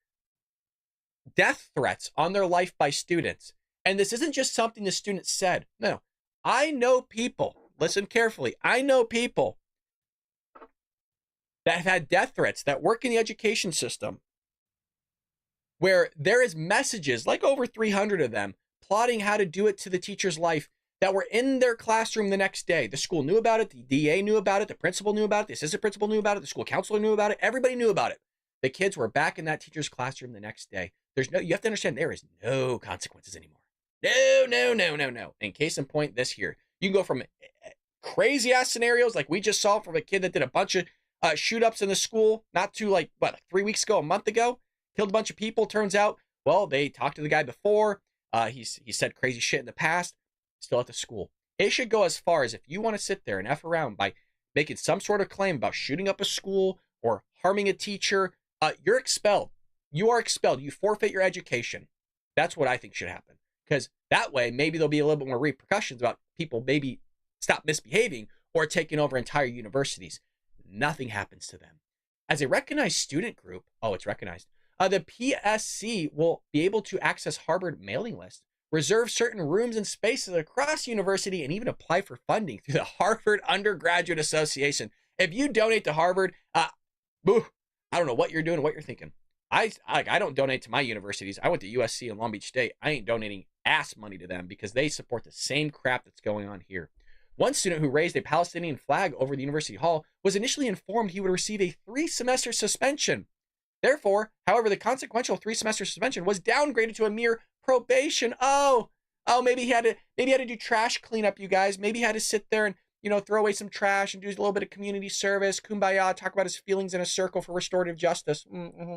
death threats on their life by students. And this isn't just something the students said. No, I know people, listen carefully, I know people that have had death threats that work in the education system where there is messages, like over 300 of them, plotting how to do it to the teacher's life that were in their classroom the next day. The school knew about it. The DA knew about it. The principal knew about it. The assistant principal knew about it. The school counselor knew about it. Everybody knew about it. The kids were back in that teacher's classroom the next day. You have to understand, there is no consequences anymore. No. And case in point, this here. You can go from crazy ass scenarios like we just saw from a kid that did a bunch of shoot ups in the school, not too like 3 weeks ago, a month ago, killed a bunch of people. Turns out, well, they talked to the guy before. He said crazy shit in the past. Still at the school. It should go as far as if you want to sit there and F around by making some sort of claim about shooting up a school or harming a teacher, You're expelled. You are expelled. You forfeit your education. That's what I think should happen. Because that way, maybe there'll be a little bit more repercussions about people maybe stop misbehaving or taking over entire universities. Nothing happens to them. As a recognized student group, oh, it's recognized, the PSC will be able to access Harvard mailing lists, reserve certain rooms and spaces across the university, and even apply for funding through the Harvard Undergraduate Association. If you donate to Harvard, I don't know what you're doing, what you're thinking. I don't donate to my universities. I went to USC and Long Beach State. I ain't donating ass money to them because they support the same crap that's going on here. One student who raised a Palestinian flag over the university hall was initially informed he would receive a 3-semester suspension. Therefore, however, the consequential 3-semester suspension was downgraded to a mere probation. Oh, maybe he had to do trash cleanup, you guys. Maybe he had to sit there and, throw away some trash and do a little bit of community service, kumbaya, talk about his feelings in a circle for restorative justice. Mm-hmm.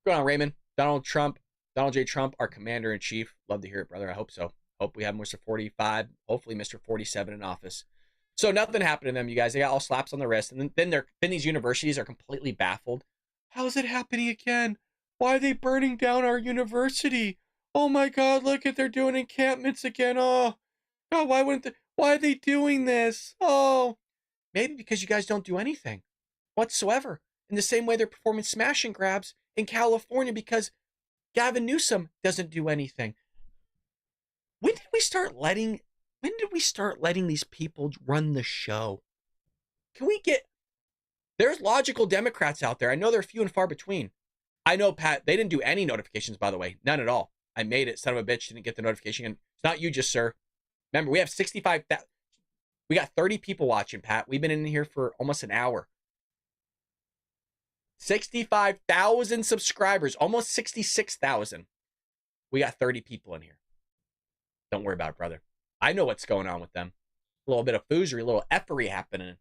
Going on, Raymond? Donald J. Trump, our commander-in-chief. Love to hear it, brother. I hope so. Hope we have Mr. 45, hopefully Mr. 47 in office. So nothing happened to them, you guys. They got all slaps on the wrist. And then these universities are completely baffled. How is it happening again? Why are they burning down our university? Oh my God, look at they're doing encampments again. Oh, God, why are they doing this? Oh, maybe because you guys don't do anything whatsoever. In the same way they're performing smash and grabs in California because Gavin Newsom doesn't do anything. When did we start letting these people run the show? There's logical Democrats out there. I know they're few and far between. I know, Pat, they didn't do any notifications, by the way. None at all. I made it. Son of a bitch didn't get the notification. And it's not you, just sir. Remember, we have 65,000. We got 30 people watching, Pat. We've been in here for almost an hour. 65,000 subscribers, almost 66,000. We got 30 people in here. Don't worry about it, brother. I know what's going on with them. A little bit of foozery, a little effery happening.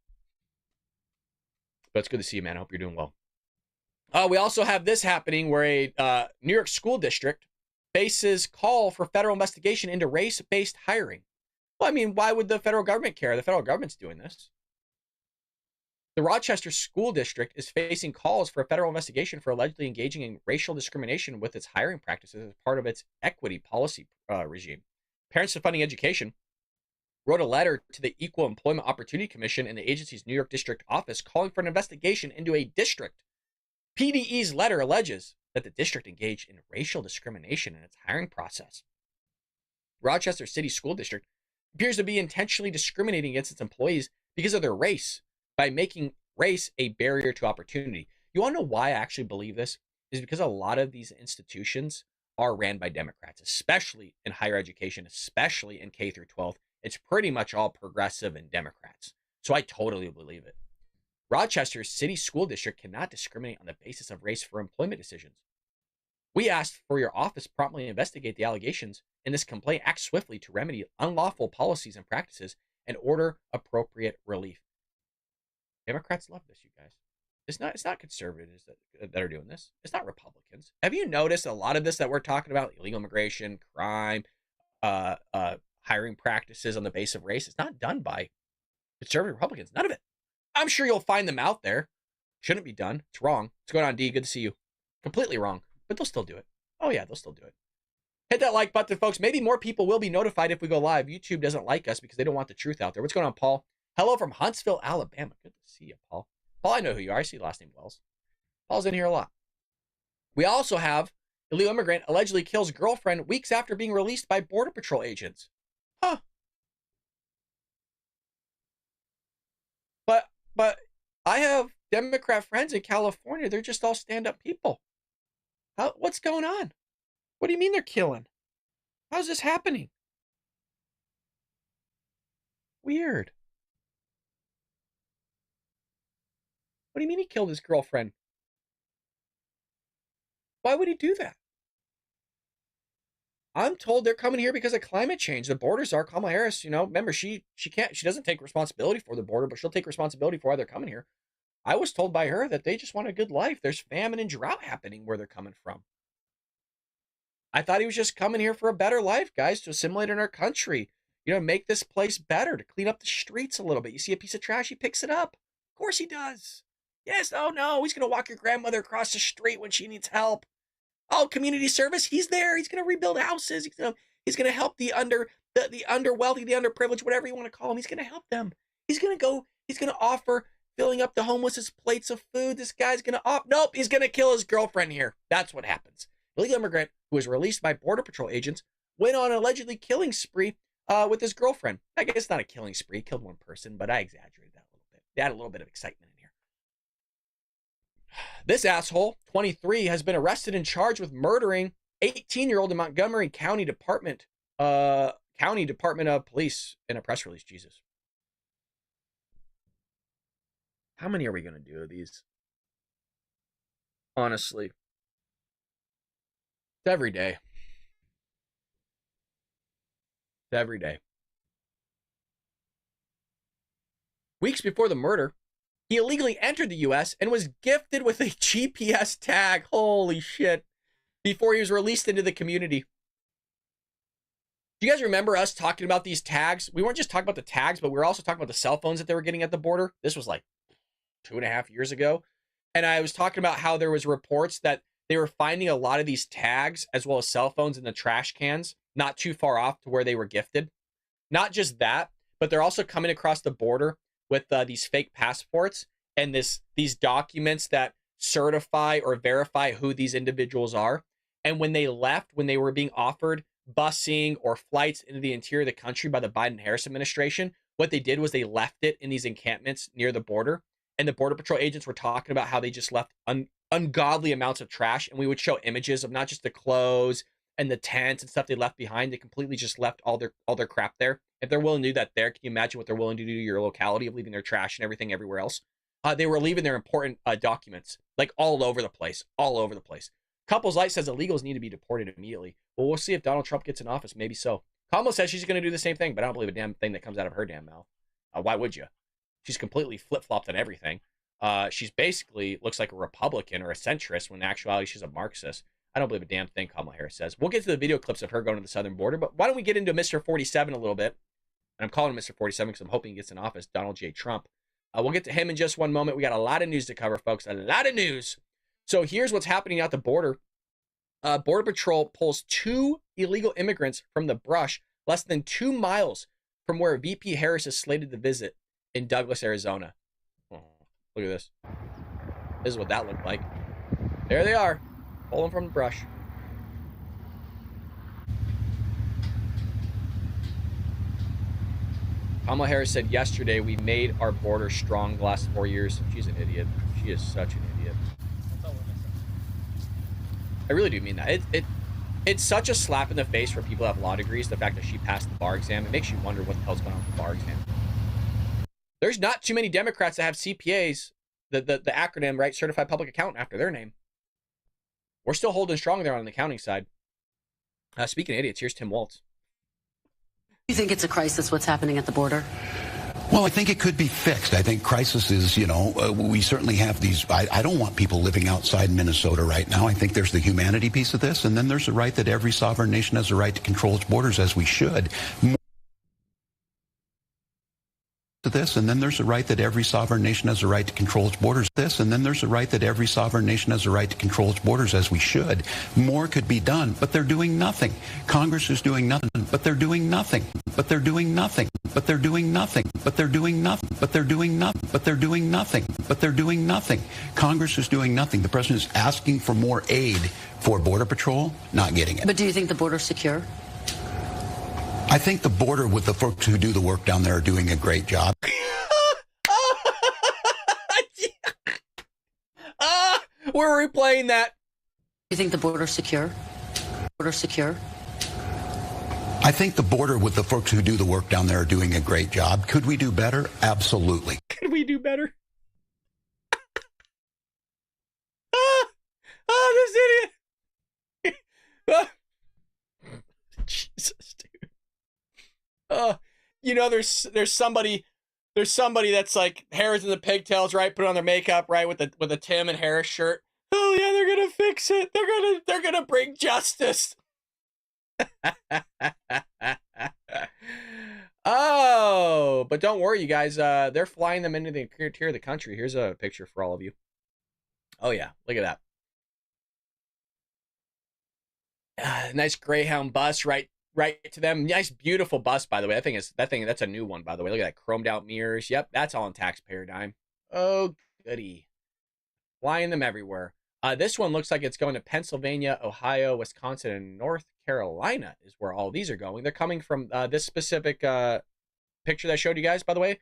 But it's good to see you, man. I hope you're doing well. We also have this happening where a New York school district faces call for federal investigation into race-based hiring. Well, I mean, why would the federal government care? The federal government's doing this. The Rochester School District is facing calls for a federal investigation for allegedly engaging in racial discrimination with its hiring practices as part of its equity policy regime. Parents Defending Education wrote a letter to the Equal Employment Opportunity Commission in the agency's New York District office calling for an investigation into a district. PDE's letter alleges that the district engaged in racial discrimination in its hiring process. Rochester City School District appears to be intentionally discriminating against its employees because of their race by making race a barrier to opportunity. You want to know why I actually believe this? Is because a lot of these institutions are ran by Democrats, especially in higher education, especially in K through 12. It's pretty much all progressive and Democrats. So I totally believe it. Rochester City School District cannot discriminate on the basis of race for employment decisions. We asked for your office promptly investigate the allegations in this complaint, act swiftly to remedy unlawful policies and practices, and order appropriate relief. Democrats love this, you guys. It's not conservatives that are doing this. It's not Republicans. Have you noticed a lot of this that we're talking about, illegal immigration, crime, hiring practices on the basis of race? It's not done by conservative Republicans. None of it. I'm sure you'll find them out there. Shouldn't be done. It's wrong. What's going on, D? Good to see you. Completely wrong, but they'll still do it. Oh yeah, they'll still do it. Hit that like button, folks. Maybe more people will be notified if we go live. YouTube doesn't like us because they don't want the truth out there. What's going on, Paul? Hello from Huntsville, Alabama. Good to see you, Paul. Paul, I know who you are. I see the last name Wells. Paul's in here a lot. We also have illegal immigrant allegedly kills girlfriend weeks after being released by Border Patrol agents. Huh. But I have Democrat friends in California. They're just all stand-up people. What's going on? What do you mean they're killing? How's this happening? Weird. What do you mean he killed his girlfriend? Why would he do that? I'm told they're coming here because of climate change. The borders are. Kamala Harris, remember, she doesn't take responsibility for the border, but she'll take responsibility for why they're coming here. I was told by her that they just want a good life. There's famine and drought happening where they're coming from. I thought he was just coming here for a better life, guys, to assimilate in our country. Make this place better, to clean up the streets a little bit. You see a piece of trash, he picks it up. Of course he does. Yes, oh no, he's going to walk your grandmother across the street when she needs help. Oh, community service, he's there. He's going to rebuild houses. He's going to help the underwealthy, the underprivileged, whatever you want to call them. He's going to help them. He's going to offer filling up the homeless's plates of food. This guy's going to nope, he's going to kill his girlfriend here. That's what happens. Illegal immigrant who was released by Border Patrol agents went on an allegedly killing spree with his girlfriend. I guess it's not a killing spree. He killed one person, but I exaggerated that a little bit. They had a little bit of excitement in here. This asshole, 23, has been arrested and charged with murdering 18-year-old in Montgomery County Department of Police in a press release. Jesus. How many are we going to do of these? Honestly. It's every day. It's every day. Weeks before the murder, he illegally entered the U.S. and was gifted with a GPS tag. Holy shit. Before he was released into the community. Do you guys remember us talking about these tags? We weren't just talking about the tags, but we were also talking about the cell phones that they were getting at the border. This was like 2.5 years ago. And I was talking about how there was reports that they were finding a lot of these tags as well as cell phones in the trash cans, not too far off to where they were gifted. Not just that, but they're also coming across the border with these fake passports and these documents that certify or verify who these individuals are. And when they left, when they were being offered busing or flights into the interior of the country by the Biden-Harris administration, what they did was they left it in these encampments near the border. And the Border Patrol agents were talking about how they just left ungodly amounts of trash. And we would show images of not just the clothes and the tents and stuff they left behind. They completely just left all their crap there. If they're willing to do that there, can you imagine what they're willing to do to your locality of leaving their trash and everything everywhere else? They were leaving their important documents like all over the place. Couples Light says illegals need to be deported immediately. Well, we'll see if Donald Trump gets in office. Maybe so. Kamala says she's going to do the same thing, but I don't believe a damn thing that comes out of her damn mouth. Why would you? She's completely flip-flopped on everything. She's basically looks like a Republican or a centrist when in actuality she's a Marxist. I don't believe a damn thing Kamala Harris says. We'll get to the video clips of her going to the southern border, but why don't we get into Mr. 47 a little bit? And I'm calling him Mr. 47 because I'm hoping he gets in office, Donald J. Trump. We'll get to him in just one moment. We got a lot of news to cover, folks. A lot of news. So here's what's happening at the border. Border Patrol pulls 2 illegal immigrants from the brush less than 2 miles from where VP Harris is slated to visit in Douglas, Arizona. Oh, look at this. This is what that looked like. There they are, pulling from the brush. Kamala Harris said yesterday, we made our border strong the last 4 years. She's an idiot. She is such an idiot. I really do mean that. It's such a slap in the face for people who have law degrees, the fact that she passed the bar exam. It makes you wonder what the hell's going on with the bar exam. There's not too many Democrats that have CPAs, the acronym, right? Certified Public Accountant after their name. We're still holding strong there on the accounting side. Speaking of idiots, here's Tim Waltz. Do you think it's a crisis what's happening at the border? Well, I think it could be fixed. I think crisis is, we certainly have these. I don't want people living outside Minnesota right now. I think there's the humanity piece of this, and then there's the right that every sovereign nation has the right to control its borders, as we should. This, and then there's a right that every sovereign nation has a right to control its borders. This, and then there's a right that every sovereign nation has a right to control its borders, as we should. More could be done, but they're doing nothing. Congress is doing nothing, but they're doing nothing. But they're doing nothing. But they're doing nothing. But they're doing nothing. But they're doing nothing. But they're doing nothing. But they're doing nothing. Congress is doing nothing. The president is asking for more aid for Border Patrol, not getting it. But do you think the border's secure? I think the border with the folks who do the work down there are doing a great job. We're replaying that. Do you think the border's secure? Border's secure? I think the border with the folks who do the work down there are doing a great job. Could we do better? Absolutely. Could we do better? This idiot. Jesus, dude. There's somebody that's like hair's in the pigtails, right? Put on their makeup, right, with a Tim and Harris shirt. Oh yeah, they're gonna fix it. They're gonna bring justice. Oh but don't worry, you guys. They're flying them into the interior of the country. Here's a picture for all of you. Oh yeah, look at that. Nice Greyhound bus, right to them. Nice, beautiful bus, by the way. That's a new one, by the way. Look at that, chromed out mirrors. Yep, that's all in taxpayer dime. Oh goody, flying them everywhere. This one looks like it's going to Pennsylvania, Ohio, Wisconsin, and North Carolina is where all these are going. They're coming from this specific picture that I showed you guys, by the way.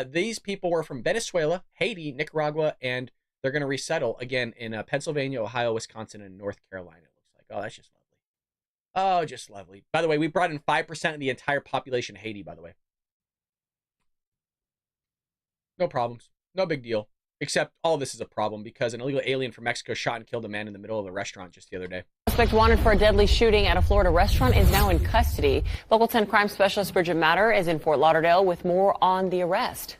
These people were from Venezuela, Haiti, Nicaragua, and they're going to resettle again in Pennsylvania, Ohio, Wisconsin, and North Carolina, it looks like. Oh, that's just lovely. Oh, just lovely. By the way, we brought in 5% of the entire population of Haiti, by the way. No problems. No big deal. Except all this is a problem because an illegal alien from Mexico shot and killed a man in the middle of a restaurant just the other day. Suspect wanted for a deadly shooting at a Florida restaurant is now in custody. Local 10 crime specialist Bridget Matter is in Fort Lauderdale with more on the arrest.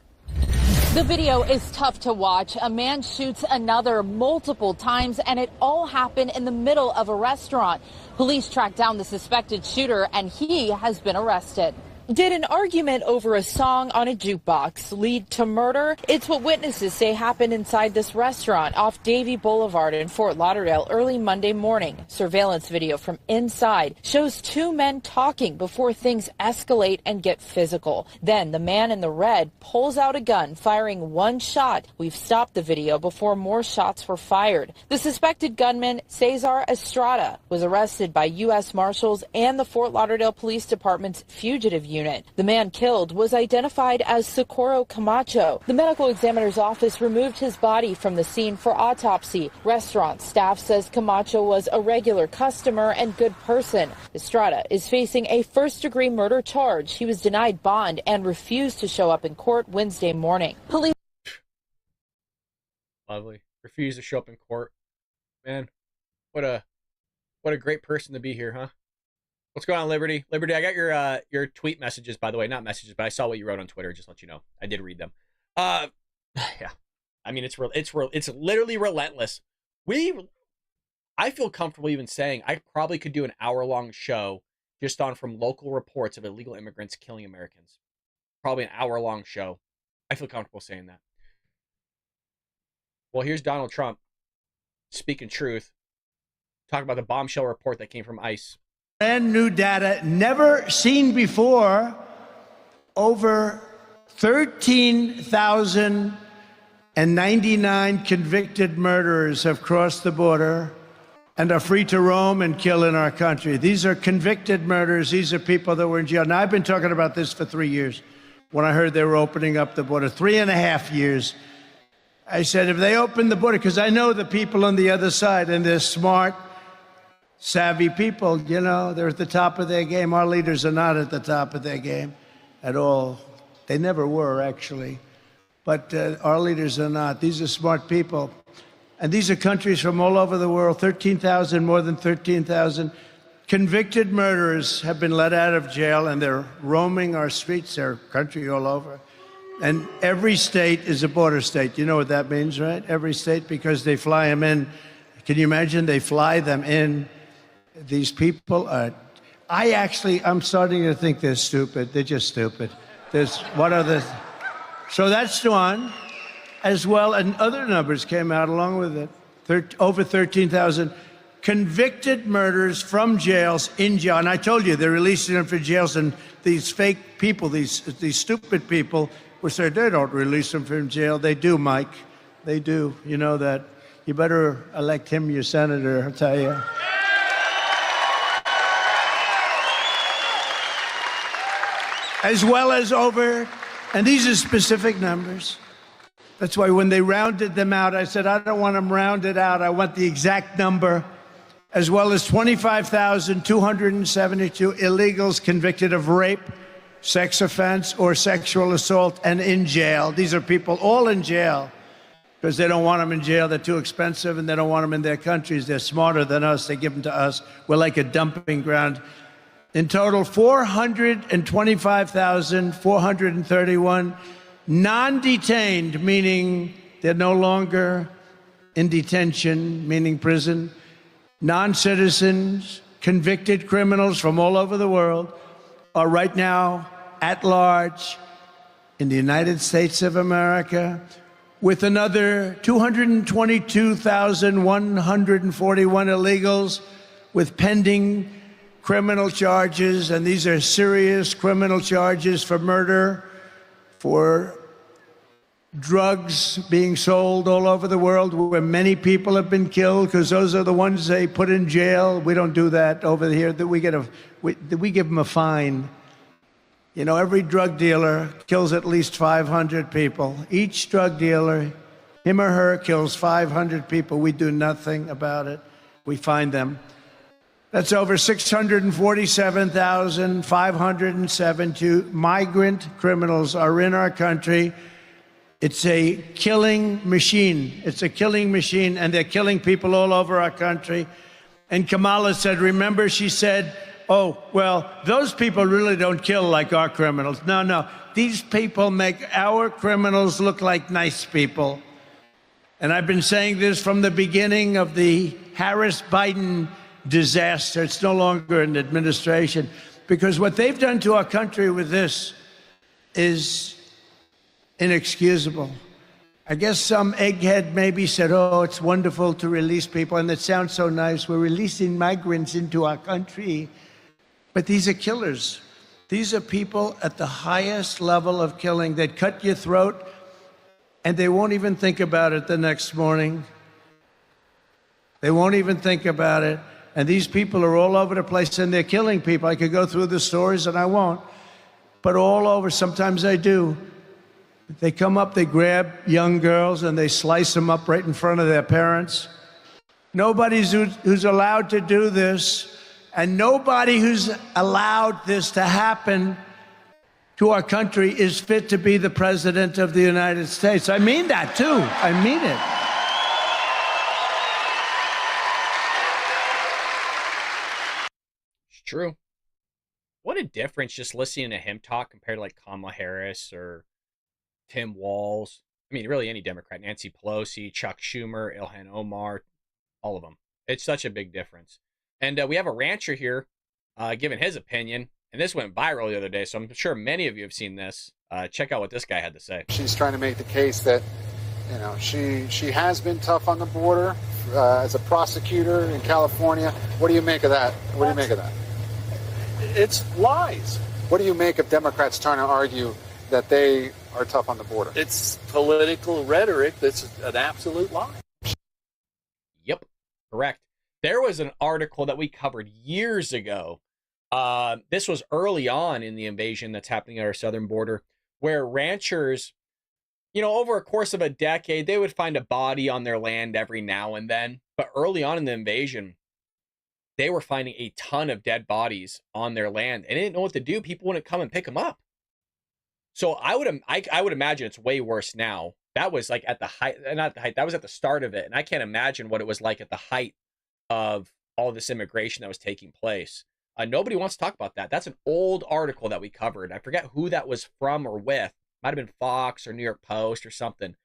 The video is tough to watch. A man shoots another multiple times, and it all happened in the middle of a restaurant. Police tracked down the suspected shooter, and he has been arrested. Did an argument over a song on a jukebox lead to murder? It's what witnesses say happened inside this restaurant off Davie Boulevard in Fort Lauderdale early Monday morning. Surveillance video from inside shows two men talking before things escalate and get physical. Then the man in the red pulls out a gun, firing one shot. We've stopped the video before more shots were fired. The suspected gunman, Cesar Estrada, was arrested by U.S. Marshals and the Fort Lauderdale Police Department's fugitive unit. The man killed was identified as Socorro Camacho. The medical examiner's office removed his body from the scene for autopsy. Restaurant staff says Camacho was a regular customer and good person. Estrada is facing a first-degree murder charge. He was denied bond and refused to show up in court Wednesday morning. Police. Lovely. Refused to show up in court. Man, what a great person to be here, huh? What's going on, Liberty? Liberty, I got your tweet messages, by the way. Not messages, but I saw what you wrote on Twitter. Just to let you know, I did read them. Yeah. I mean, it's literally relentless. I feel comfortable even saying I probably could do an hour-long show just on from local reports of illegal immigrants killing Americans. Probably an hour-long show. I feel comfortable saying that. Well, here's Donald Trump speaking truth. Talk about the bombshell report that came from ICE. Brand new data never seen before. Over 13,099 convicted murderers have crossed the border and are free to roam and kill in our country. These are convicted murderers. These are people that were in jail. Now, I've been talking about this for 3 years. When I heard they were opening up the border, 3.5 years, I said, if they open the border, because I know the people on the other side, and they're smart, savvy people, you know, they're at the top of their game. Our leaders are not at the top of their game at all. They never were, actually. But our leaders are not. These are smart people. And these are countries from all over the world, 13,000, more than 13,000. Convicted murderers have been let out of jail, and they're roaming our streets, their country all over. And every state is a border state. You know what that means, right? Every state, because they fly them in. Can you imagine? They fly them in. These people are, I'm starting to think they're stupid. They're just stupid. So that's one, as well, and other numbers came out along with it. Over 13,000 convicted murderers from jails, in jail. And I told you, they're releasing them from jails, and these fake people, these stupid people, will say they don't release them from jail. They do, Mike. They do. You know that. You better elect him your senator, I'll tell you. As well as over, and these are specific numbers. That's why when they rounded them out, I said, I don't want them rounded out. I want the exact number. As well as 25,272 illegals convicted of rape, sex offense, or sexual assault and in jail. These are people all in jail because they don't want them in jail. They're too expensive, and they don't want them in their countries. They're smarter than us. They give them to us. We're like a dumping ground. In total, 425,431 non-detained, meaning they're no longer in detention, meaning prison, non-citizens, convicted criminals from all over the world are right now at large in the United States of America, with another 222,141 illegals with pending criminal charges, and these are serious criminal charges for murder, for drugs being sold all over the world where many people have been killed, because those are the ones they put in jail. We don't do that over here. We give them a fine. You know, every drug dealer kills at least 500 people. Each drug dealer, him or her, kills 500 people. We do nothing about it. We find them. That's over 647,572 migrant criminals are in our country. It's a killing machine. It's a killing machine, and they're killing people all over our country. And Kamala said, remember, she said, oh, well, those people really don't kill like our criminals. No, no. These people make our criminals look like nice people. And I've been saying this from the beginning of the Harris-Biden disaster. It's no longer an administration, because what they've done to our country with this is inexcusable. I guess some egghead maybe said, oh, it's wonderful to release people, and it sounds so nice. We're releasing migrants into our country. But these are killers. These are people at the highest level of killing that cut your throat, and they won't even think about it the next morning. They won't even think about it. And these people are all over the place, and they're killing people. I could go through the stories, and I won't. But all over, sometimes I do. They come up, they grab young girls, and they slice them up right in front of their parents. Nobody who's allowed to do this, and nobody who's allowed this to happen to our country is fit to be the president of the United States. I mean that, too. I mean it. It's true. What a difference just listening to him talk compared to like Kamala Harris or Tim Walz. I mean, really any Democrat. Nancy Pelosi, Chuck Schumer, Ilhan Omar, all of them. It's such a big difference. And we have a rancher here giving his opinion. And this went viral the other day, so I'm sure many of you have seen this. Check out what this guy had to say. She's trying to make the case that, you know, she has been tough on the border as a prosecutor in California. What do you make of that? What do you make of that? It's lies. What do you make of Democrats trying to argue that they are tough on the border? It's political rhetoric that's an absolute lie. Yep, correct. There was an article that we covered years ago. This was early on in the invasion that's happening at our southern border, where ranchers, you know, over a course of a decade, they would find a body on their land every now and then. But early on in the invasion, they were finding a ton of dead bodies on their land, and they didn't know what to do. People wouldn't come and pick them up. So I would imagine it's way worse now. That was like at the height, not the height, that was at the start of it. And I can't imagine what it was like at the height of all this immigration that was taking place. Nobody wants to talk about that. That's an old article that we covered. I forget who that was from or with. Might have been Fox or New York Post or something.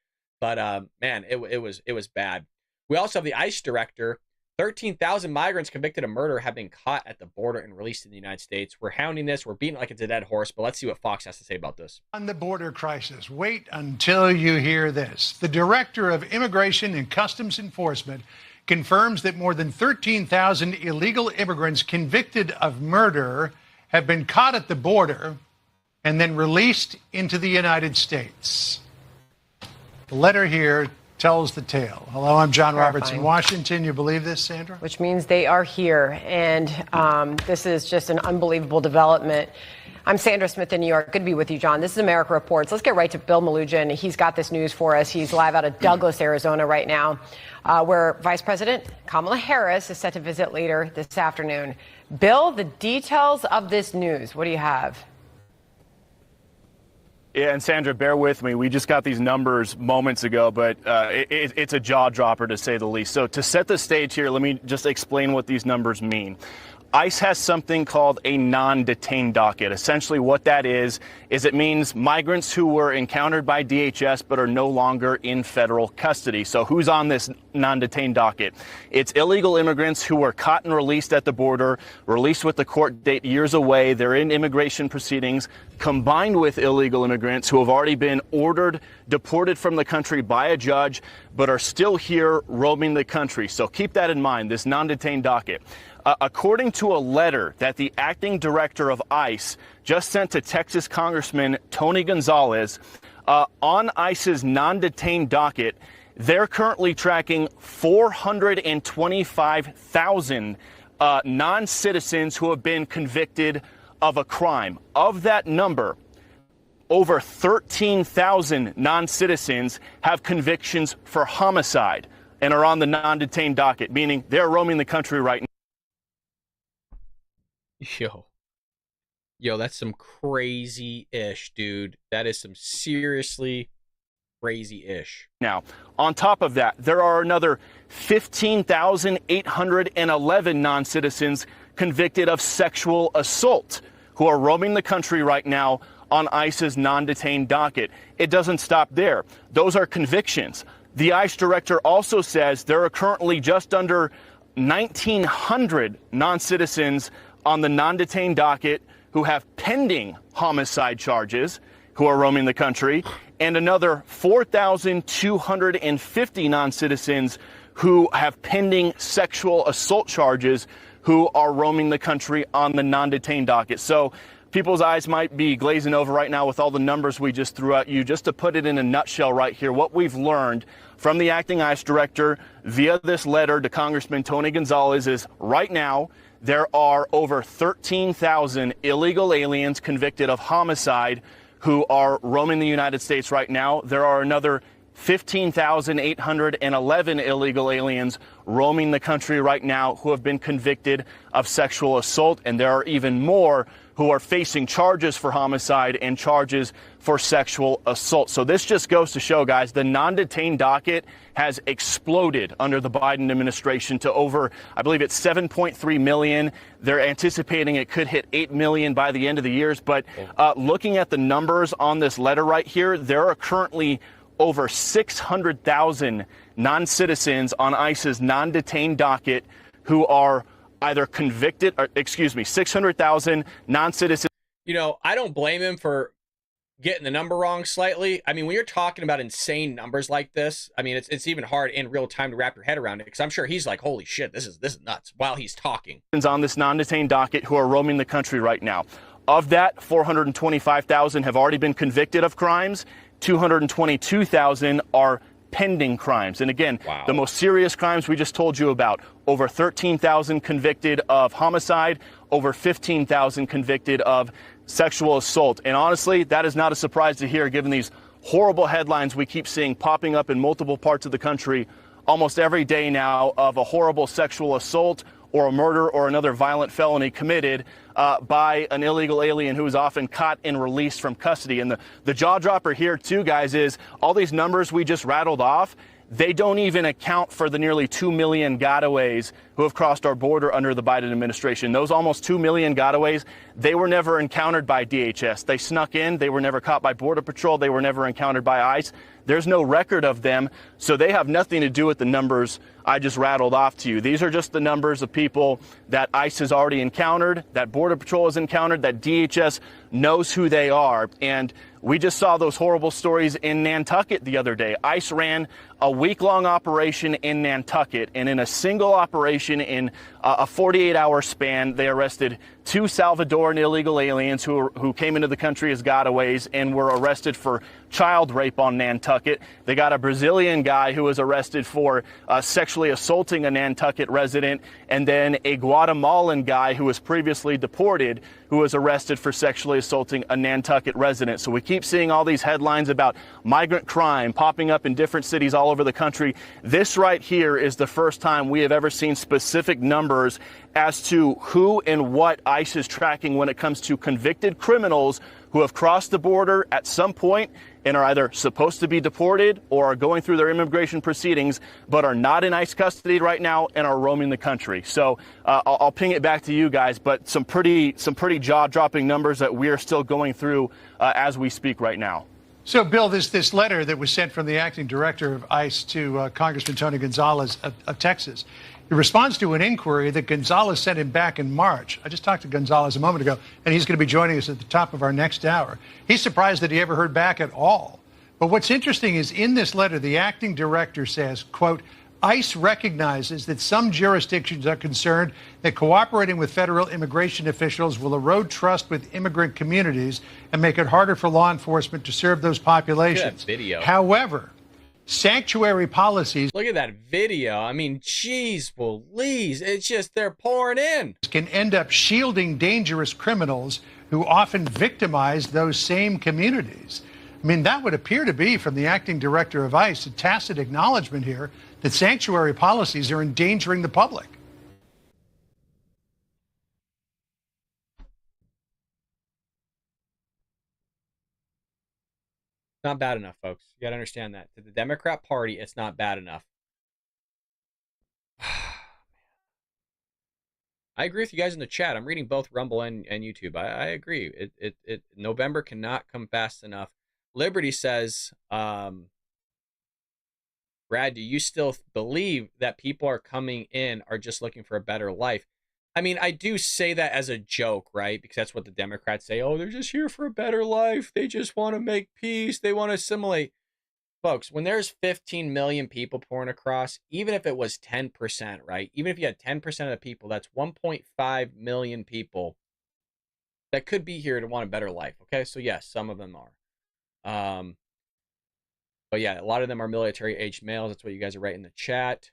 But man, it was bad. We also have the ICE director. 13,000 migrants convicted of murder have been caught at the border and released in the United States. We're hounding this. We're beating it like it's a dead horse. But let's see what Fox has to say about this. On the border crisis, wait until you hear this. The director of Immigration and Customs Enforcement confirms that more than 13,000 illegal immigrants convicted of murder have been caught at the border and then released into the United States. The letter here tells the tale. Hello, I'm John Roberts in Washington. You believe this, Sandra? Which means they are here, and this is just an unbelievable development. I'm Sandra Smith in New York. Good to be with you, John. This is America Reports. Let's get right to Bill Melugin. He's got this news for us. He's live out of Douglas, Arizona right now, where Vice President Kamala Harris is set to visit later this afternoon. Bill, the details of this news, what do you have? Yeah, and Sandra, bear with me. We just got these numbers moments ago, but it's a jaw dropper to say the least. So to set the stage here, let me just explain what these numbers mean. ICE has something called a non-detained docket. Essentially what that is it means migrants who were encountered by DHS but are no longer in federal custody. So who's on this non-detained docket? It's illegal immigrants who were caught and released at the border, released with the court date years away. They're in immigration proceedings, combined with illegal immigrants who have already been ordered deported from the country by a judge but are still here roaming the country. So keep that in mind, this non-detained docket. According to a letter that the acting director of ICE just sent to Texas Congressman Tony Gonzalez, on ICE's non-detained docket, they're currently tracking 425,000 non-citizens who have been convicted of a crime. Of that number, over 13,000 non-citizens have convictions for homicide and are on the non-detained docket, meaning they're roaming the country right now. Yo, that's some crazy-ish, dude. That is some seriously crazy-ish. Now, on top of that, there are another 15,811 non-citizens convicted of sexual assault who are roaming the country right now on ICE's non-detained docket. It doesn't stop there. Those are convictions. The ICE director also says there are currently just under 1,900 non-citizens on the non-detained docket who have pending homicide charges who are roaming the country, and another 4,250 non-citizens who have pending sexual assault charges who are roaming the country on the non-detained docket. So people's eyes might be glazing over right now with all the numbers we just threw at you. Just to put it in a nutshell right here, what we've learned from the acting ICE director via this letter to Congressman Tony Gonzalez is right now there are over 13,000 illegal aliens convicted of homicide who are roaming the United States right now. There are another 15,811 illegal aliens roaming the country right now who have been convicted of sexual assault, and there are even more who are facing charges for homicide and charges for sexual assault. So this just goes to show, guys, the non-detained docket has exploded under the Biden administration to over, I believe it's 7.3 million. They're anticipating it could hit 8 million by the end of the year. But looking at the numbers on this letter right here, there are currently over 600,000 non-citizens on ICE's non-detained docket who are either convicted, or 600,000 non-citizens. You know, I don't blame him for getting the number wrong slightly. I mean, when you're talking about insane numbers like this, I mean, it's even hard in real time to wrap your head around it, because I'm sure he's like, holy shit, this is nuts, while he's talking. On this non-detained docket who are roaming the country right now. Of that, 425,000 have already been convicted of crimes. 222,000 are pending crimes. And again, the most serious crimes we just told you about, over 13,000 convicted of homicide, over 15,000 convicted of sexual assault. And honestly, that is not a surprise to hear, given these horrible headlines we keep seeing popping up in multiple parts of the country almost every day now of a horrible sexual assault or a murder or another violent felony committed by an illegal alien who is often caught and released from custody. And the jaw dropper here too, guys, is all these numbers we just rattled off, they don't even account for the nearly 2 million gotaways who have crossed our border under the Biden administration. Those almost 2 million gotaways, they were never encountered by DHS. They snuck in. They were never caught by Border Patrol. They were never encountered by ICE. There's no record of them, so they have nothing to do with the numbers I just rattled off to you. These are just the numbers of people that ICE has already encountered, that Border Patrol has encountered, that DHS knows who they are. And we just saw those horrible stories in Nantucket the other day. ICE ran a week-long operation in Nantucket, and in a single operation in a 48-hour span, they arrested 2 Salvadoran illegal aliens who came into the country as gotaways and were arrested for child rape on Nantucket. They got a Brazilian guy who was arrested for sexually assaulting a Nantucket resident, and then a Guatemalan guy who was previously deported who was arrested for sexually assaulting a Nantucket resident. So we keep seeing all these headlines about migrant crime popping up in different cities all over the country. This right here is the first time we have ever seen specific numbers as to who and what ICE is tracking when it comes to convicted criminals who have crossed the border at some point and are either supposed to be deported or are going through their immigration proceedings, but are not in ICE custody right now and are roaming the country. So I'll ping it back to you guys, but some pretty jaw-dropping numbers that we are still going through as we speak right now. So, Bill, this letter that was sent from the acting director of ICE to Congressman Tony Gonzalez of Texas, it responds to an inquiry that Gonzalez sent him back in March. I just talked to Gonzalez a moment ago, and he's going to be joining us at the top of our next hour. He's surprised that he ever heard back at all. But what's interesting is in this letter, the acting director says, quote, ICE recognizes that some jurisdictions are concerned that cooperating with federal immigration officials will erode trust with immigrant communities and make it harder for law enforcement to serve those populations. Look at that video. However, sanctuary policies. Look at that video. I mean, geez, please. It's just they're pouring in. Can end up shielding dangerous criminals who often victimize those same communities. I mean, that would appear to be, from the acting director of ICE, a tacit acknowledgement here that sanctuary policies are endangering the public. Not bad enough, folks. You got to understand that. To the Democrat Party, it's not bad enough. I agree with you guys in the chat. I'm reading both Rumble and YouTube. I agree. November cannot come fast enough. Liberty says, Brad, do you still believe that people are coming in are just looking for a better life? I mean, I do say that as a joke, right? Because that's what the Democrats say. Oh, they're just here for a better life. They just want to make peace. They want to assimilate. Folks, when there's 15 million people pouring across, even if it was 10%, right? Even if you had 10% of the people, that's 1.5 million people that could be here to want a better life. Okay, so yes, some of them are. But yeah, a lot of them are military-aged males. That's what you guys are writing in the chat.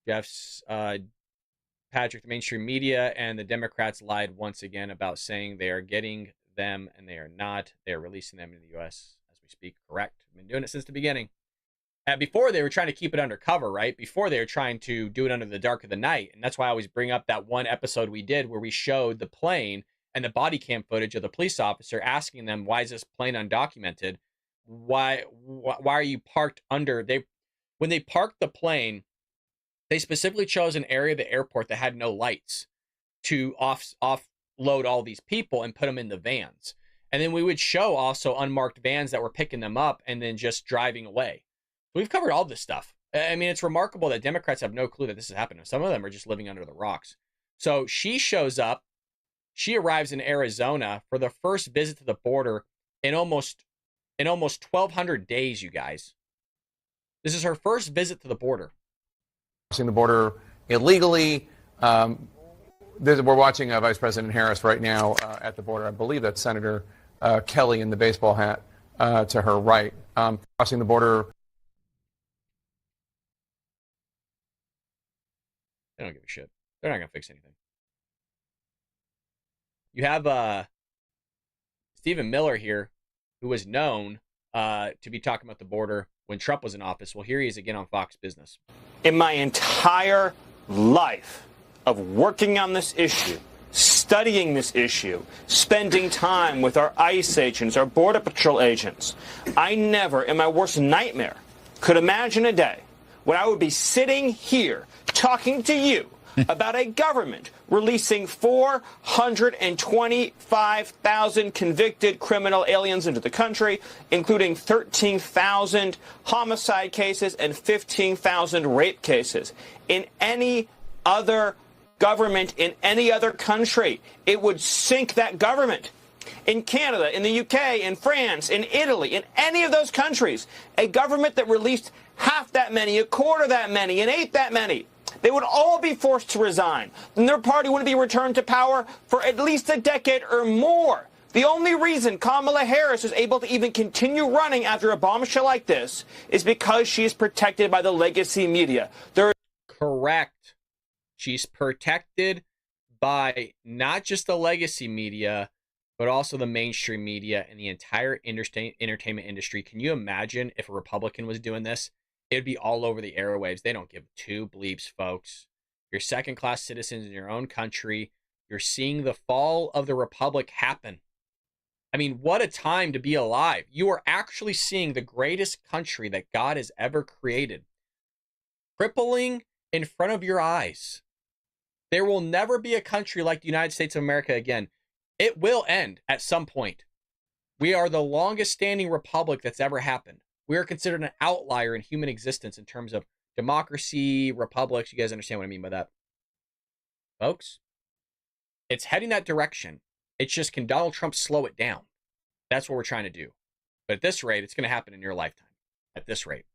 Jeff's, Patrick, the mainstream media and the Democrats lied once again about saying they are getting them, and they are not. They are releasing them in the U.S. as we speak. Correct. I've been doing it since the beginning. And before, they were trying to keep it undercover, right? Before, they were trying to do it under the dark of the night. And that's why I always bring up that one episode we did where we showed the plane and the body cam footage of the police officer asking them, why is this plane undocumented? Why are you parked under? When they parked the plane, they specifically chose an area of the airport that had no lights to offload all these people and put them in the vans. And then we would show also unmarked vans that were picking them up and then just driving away. We've covered all this stuff. I mean, it's remarkable that Democrats have no clue that this is happening. Some of them are just living under the rocks. So she shows up. She arrives in Arizona for the first visit to the border in almost 1,200 days, you guys. This is her first visit to the border. Crossing the border illegally. We're watching Vice President Harris right now at the border. I believe that's Senator Kelly in the baseball hat to her right. Crossing the border. They don't give a shit. They're not going to fix anything. You have Stephen Miller here, who was known to be talking about the border when Trump was in office. Well, here he is again on Fox Business. In my entire life of working on this issue, studying this issue, spending time with our ICE agents, our Border Patrol agents, I never, in my worst nightmare, could imagine a day when I would be sitting here talking to you about a government releasing 425,000 convicted criminal aliens into the country, including 13,000 homicide cases and 15,000 rape cases. In any other government, in any other country, it would sink that government. In Canada, in the UK, in France, in Italy, in any of those countries, a government that released half that many, a quarter that many, an eighth that many, they would all be forced to resign. And their party wouldn't be returned to power for at least a decade or more. The only reason Kamala Harris is able to even continue running after a bombshell like this is because she is protected by the legacy media. Correct. She's protected by not just the legacy media, but also the mainstream media and the entire entertainment industry. Can you imagine if a Republican was doing this? It'd be all over the airwaves. They don't give two bleeps, folks. You're second-class citizens in your own country. You're seeing the fall of the republic happen. I mean, what a time to be alive. You are actually seeing the greatest country that God has ever created crippling in front of your eyes. There will never be a country like the United States of America again. It will end at some point. We are the longest standing republic that's ever happened. We are considered an outlier in human existence in terms of democracy, republics. You guys understand what I mean by that? Folks, it's heading that direction. It's just, can Donald Trump slow it down? That's what we're trying to do. But at this rate, it's going to happen in your lifetime. At this rate.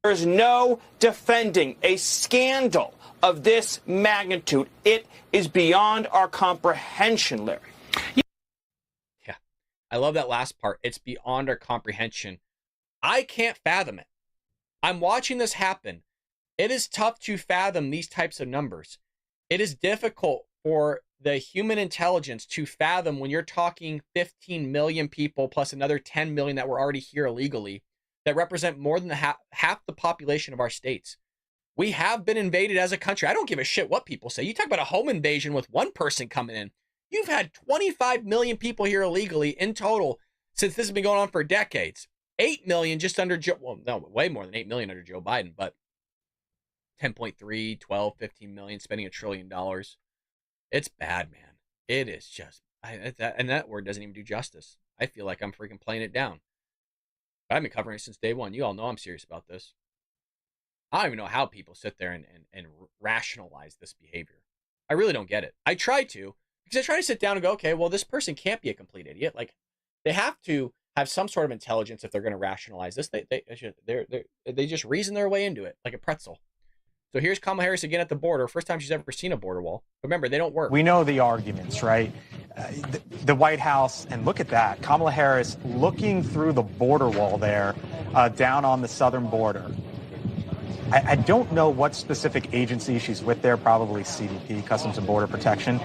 There's no defending a scandal of this magnitude. It is beyond our comprehension, Larry. Yeah, I love that last part. It's beyond our comprehension. I can't fathom it. I'm watching this happen. It is tough to fathom these types of numbers. It is difficult for the human intelligence to fathom when you're talking 15 million people plus another 10 million that were already here illegally that represent more than half the population of our states. We have been invaded as a country. I don't give a shit what people say. You talk about a home invasion with one person coming in. You've had 25 million people here illegally in total since this has been going on for decades. 8 million just under Joe, well, no, way more than 8 million under Joe Biden, but 10.3, 12, 15 million, spending $1 trillion. It's bad, man. It is just, and that word doesn't even do justice. I feel like I'm freaking playing it down. I've been covering it since day one. You all know I'm serious about this. I don't even know how people sit there and rationalize this behavior. I really don't get it. I try to, because I try to sit down and go, okay, well, this person can't be a complete idiot. Like, they have to have some sort of intelligence if they're going to rationalize this. They just reason their way into it like a pretzel. So here's Kamala Harris again at the border. First time she's ever seen a border wall. Remember, they don't work. We know the arguments, right? The White House, and look at that. Kamala Harris looking through the border wall there down on the southern border. I don't know what specific agency she's with there, probably CBP, Customs and Border Protection.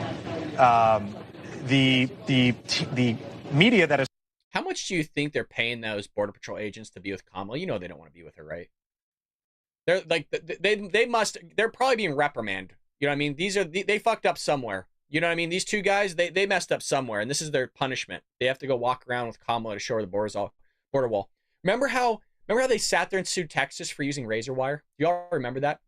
The media that is... How much do you think they're paying those Border Patrol agents to be with Kamala? You know they don't want to be with her, right? They're like, they're probably being reprimanded. You know what I mean? They fucked up somewhere. You know what I mean? These two guys, they messed up somewhere, and this is their punishment. They have to go walk around with Kamala to show her the border wall. Remember how they sat there and sued Texas for using razor wire? Do you all remember that?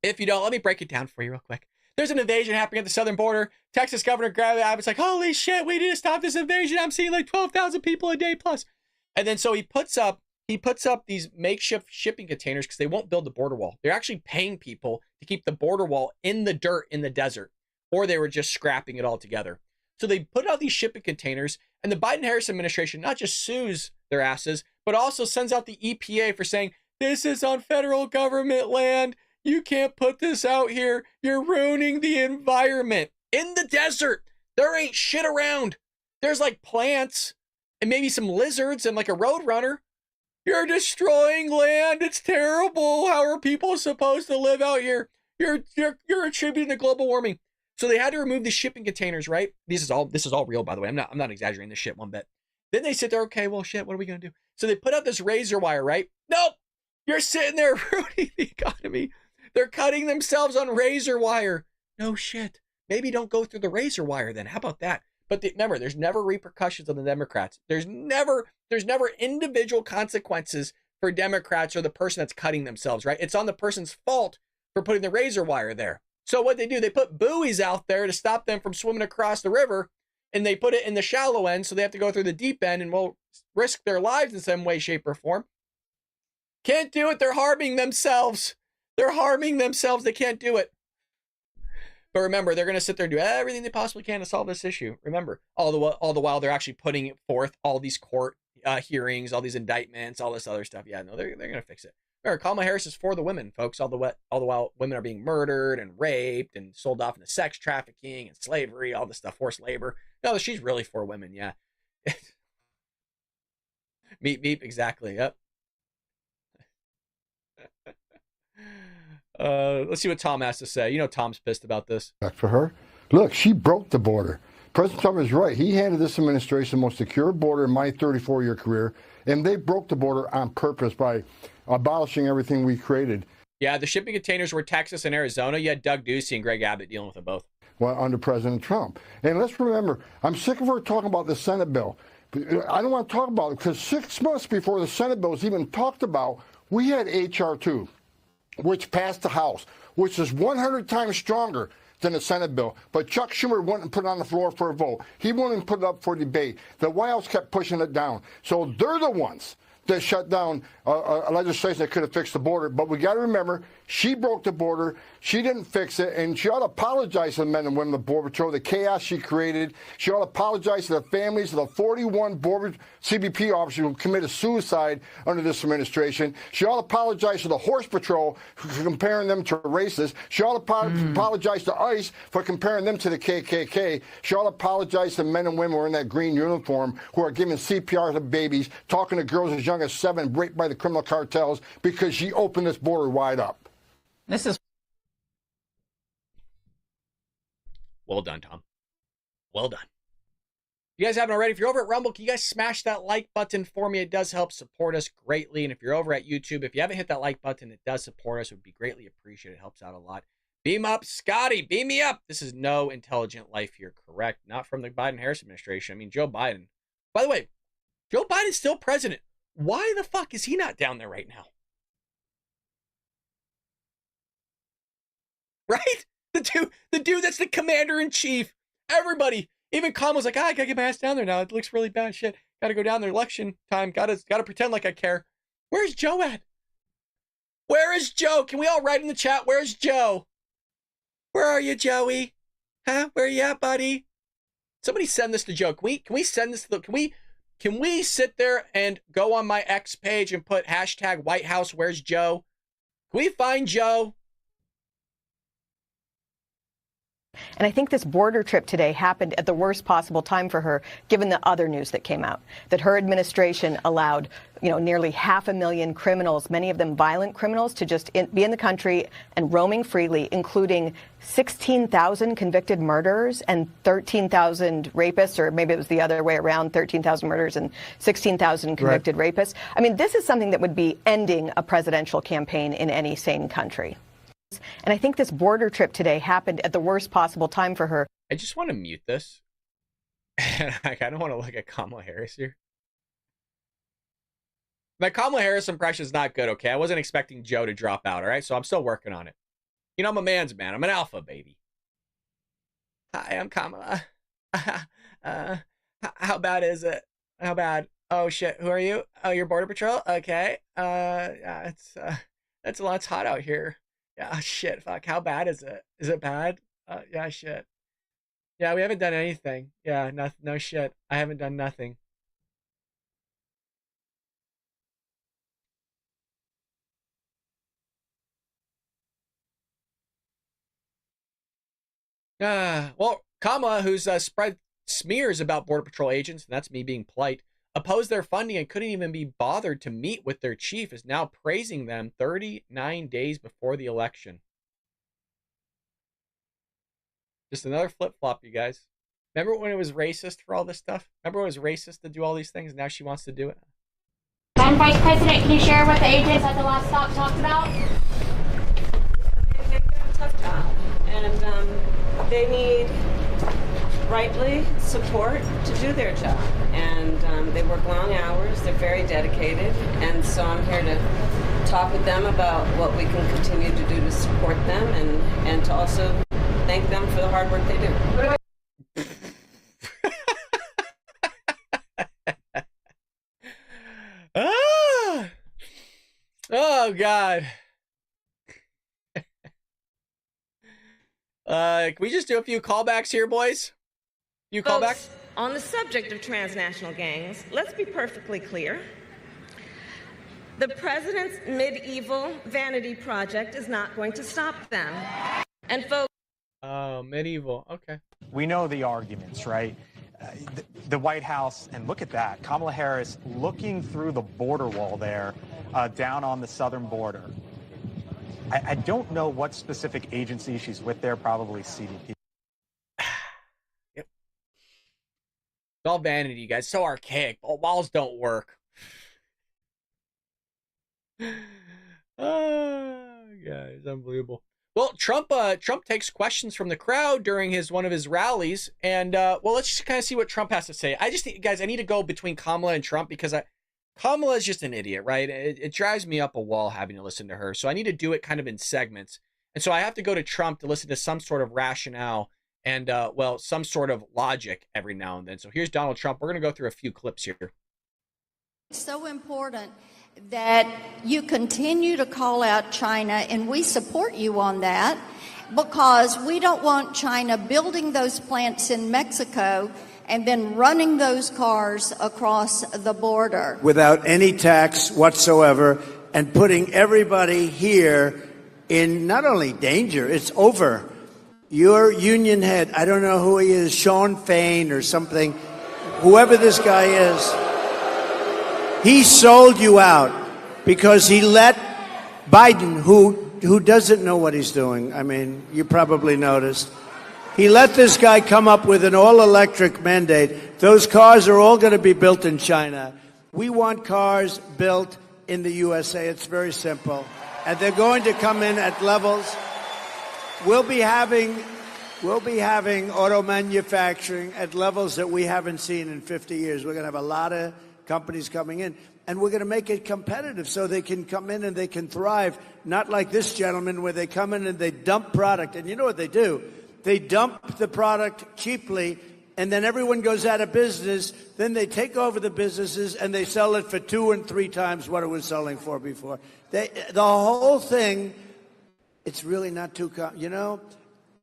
If you don't, let me break it down for you real quick. There's an invasion happening at the southern border. Texas Governor Greg Abbott's like, holy shit, we need to stop this invasion. I'm seeing like 12,000 people a day plus. And then so he puts up these makeshift shipping containers because they won't build the border wall. They're actually paying people to keep the border wall in the dirt in the desert, or they were just scrapping it all together. So they put out these shipping containers, and the Biden-Harris administration not just sues their asses, but also sends out the EPA for saying, this is on federal government land. You can't put this out here. You're ruining the environment. In the desert, there ain't shit around. There's like plants and maybe some lizards and like a roadrunner. You're destroying land. It's terrible. How are people supposed to live out here? You're attributing to global warming. So they had to remove the shipping containers, right? This is all real, by the way. I'm not exaggerating this shit one bit. Then they sit there, okay, well, shit, what are we gonna do? So they put out this razor wire, right? Nope. You're sitting there ruining the economy. They're cutting themselves on razor wire. No shit. Maybe don't go through the razor wire then. How about that? But remember, there's never repercussions on the Democrats. There's never individual consequences for Democrats or the person that's cutting themselves, right? It's on the person's fault for putting the razor wire there. So what they do, they put buoys out there to stop them from swimming across the river, and they put it in the shallow end, so they have to go through the deep end and will risk their lives in some way, shape, or form. Can't do it. They're harming themselves. They're harming themselves. They can't do it. But remember, they're going to sit there and do everything they possibly can to solve this issue. Remember, all the while they're actually putting forth all these court hearings, all these indictments, all this other stuff. Yeah, no, they're going to fix it. Remember, Kamala Harris is for the women, folks. All the while women are being murdered and raped and sold off into sex trafficking and slavery, all this stuff, forced labor. No, she's really for women. Yeah. Meep, exactly. Yep. Let's see what Tom has to say. You know Tom's pissed about this. For her. Look, she broke the border. President Trump is right. He handed this administration the most secure border in my 34-year career, and they broke the border on purpose by abolishing everything we created. Yeah, the shipping containers were Texas and Arizona. You had Doug Ducey and Greg Abbott dealing with them both. Well, under President Trump. And let's remember, I'm sick of her talking about the Senate bill. I don't want to talk about it because 6 months before the Senate bill was even talked about, we had H.R. 2, which passed the House, which is 100 times stronger than the Senate bill. But Chuck Schumer wouldn't put it on the floor for a vote. He wouldn't put it up for debate. The White House kept pushing it down. So they're the ones that shut down a legislation that could have fixed the border. But we got to remember, she broke the border. She didn't fix it. And she ought to apologize to the men and women of the Border Patrol, the chaos she created. She ought to apologize to the families of the 41 Border CBP officers who committed suicide under this administration. She ought to apologize to the Horse Patrol for comparing them to racists. She ought to apologize to ICE for comparing them to the KKK. She ought to apologize to men and women who are in that green uniform who are giving CPR to babies, talking to girls as young as 7 raped by the criminal cartels because she opened this border wide up. This is well done, Tom. Well done. If you guys haven't already, if you're over at Rumble, can you guys smash that like button for me? It does help support us greatly. And if you're over at YouTube, if you haven't hit that like button, it does support us. It would be greatly appreciated. It helps out a lot. Beam up, Scotty. Beam me up. This is no intelligent life here, correct? Not from the Biden-Harris administration. I mean, Joe Biden. By the way, Joe Biden's still president. Why the fuck is he not down there right now? Right? The dude that's the commander-in-chief. Everybody, even Kamala's like, I gotta get my ass down there now. It looks really bad. Shit. Gotta go down there. Election time. Gotta pretend like I care. Where's Joe at? Where is Joe? Can we all write in the chat? Where's Joe? Where are you, Joey? Huh? Where you at, buddy? Somebody send this to Joe. Can we send this to the, can we sit there and go on my X page and put hashtag White House, where's Joe? Can we find Joe? And I think this border trip today happened at the worst possible time for her, given the other news that came out, that her administration allowed, nearly 500,000 criminals, many of them violent criminals, to just be in the country and roaming freely, including 16,000 convicted murderers and 13,000 rapists, or maybe it was the other way around, 13,000 murders and 16,000 convicted rapists. I mean, this is something that would be ending a presidential campaign in any sane country. And I think this border trip today happened at the worst possible time for her. I just want to mute this. I kind of want to look at Kamala Harris here. My Kamala Harris impression is not good, okay? I wasn't expecting Joe to drop out, all right? So I'm still working on it. I'm a man's man. I'm an alpha, baby. Hi, I'm Kamala. How bad is it? How bad? Oh, shit. Who are you? Oh, you're Border Patrol? Okay. Yeah, it's a lot hot out here. Yeah, shit, fuck. How bad is it? Is it bad? Yeah, shit. Yeah, we haven't done anything. Yeah, no shit. I haven't done nothing. Well, Kamala, who's spread smears about Border Patrol agents, and that's me being polite, opposed their funding and couldn't even be bothered to meet with their chief, is now praising them 39 days before the election. Just another flip-flop, you guys. Remember when it was racist for all this stuff? Remember when it was racist to do all these things? Now she wants to do it. Madam Vice President, can you share what the agents at the last stop talked about? They've got a tough job, and they need rightly support to do their job, and they work long hours. They're very dedicated, and so I'm here to talk with them about what we can continue to do to support them, and to also thank them for the hard work they do. Oh God. Can we just do a few callbacks here, boys? You call back? On the subject of transnational gangs, let's be perfectly clear. The president's medieval vanity project is not going to stop them. And folks... Oh, medieval. Okay. We know the arguments, right? The White House, and look at that, Kamala Harris looking through the border wall there, down on the southern border. I don't know what specific agency she's with there, probably CBP. It's all vanity, you guys. So archaic. Walls don't work. Oh, guys, unbelievable. Well, Trump takes questions from the crowd during one of his rallies, and let's just kind of see what Trump has to say. Guys, I need to go between Kamala and Trump because Kamala is just an idiot, right? It drives me up a wall having to listen to her, so I need to do it kind of in segments, and so I have to go to Trump to listen to some sort of rationale and some sort of logic every now and then. So here's Donald Trump. We're going to go through a few clips here. It's so important that you continue to call out China, and we support you on that because we don't want China building those plants in Mexico and then running those cars across the border. Without any tax whatsoever and putting everybody here in not only danger, it's over. Your union head, I don't know who he is, Sean Fain or something, whoever this guy is, he sold you out because he let Biden, who doesn't know what he's doing, I mean, you probably noticed, he let this guy come up with an all-electric mandate. Those cars are all going to be built in China. We want cars built in the USA. It's very simple. And they're going to come in at levels. We'll be having auto manufacturing at levels that we haven't seen in 50 years. We're going to have a lot of companies coming in, and we're going to make it competitive so they can come in and they can thrive, not like this gentleman where they come in and they dump product. And you know what they do? They dump the product cheaply, and then everyone goes out of business. Then they take over the businesses and they sell it for 2 and 3 times what it was selling for before. The whole thing, it's really not too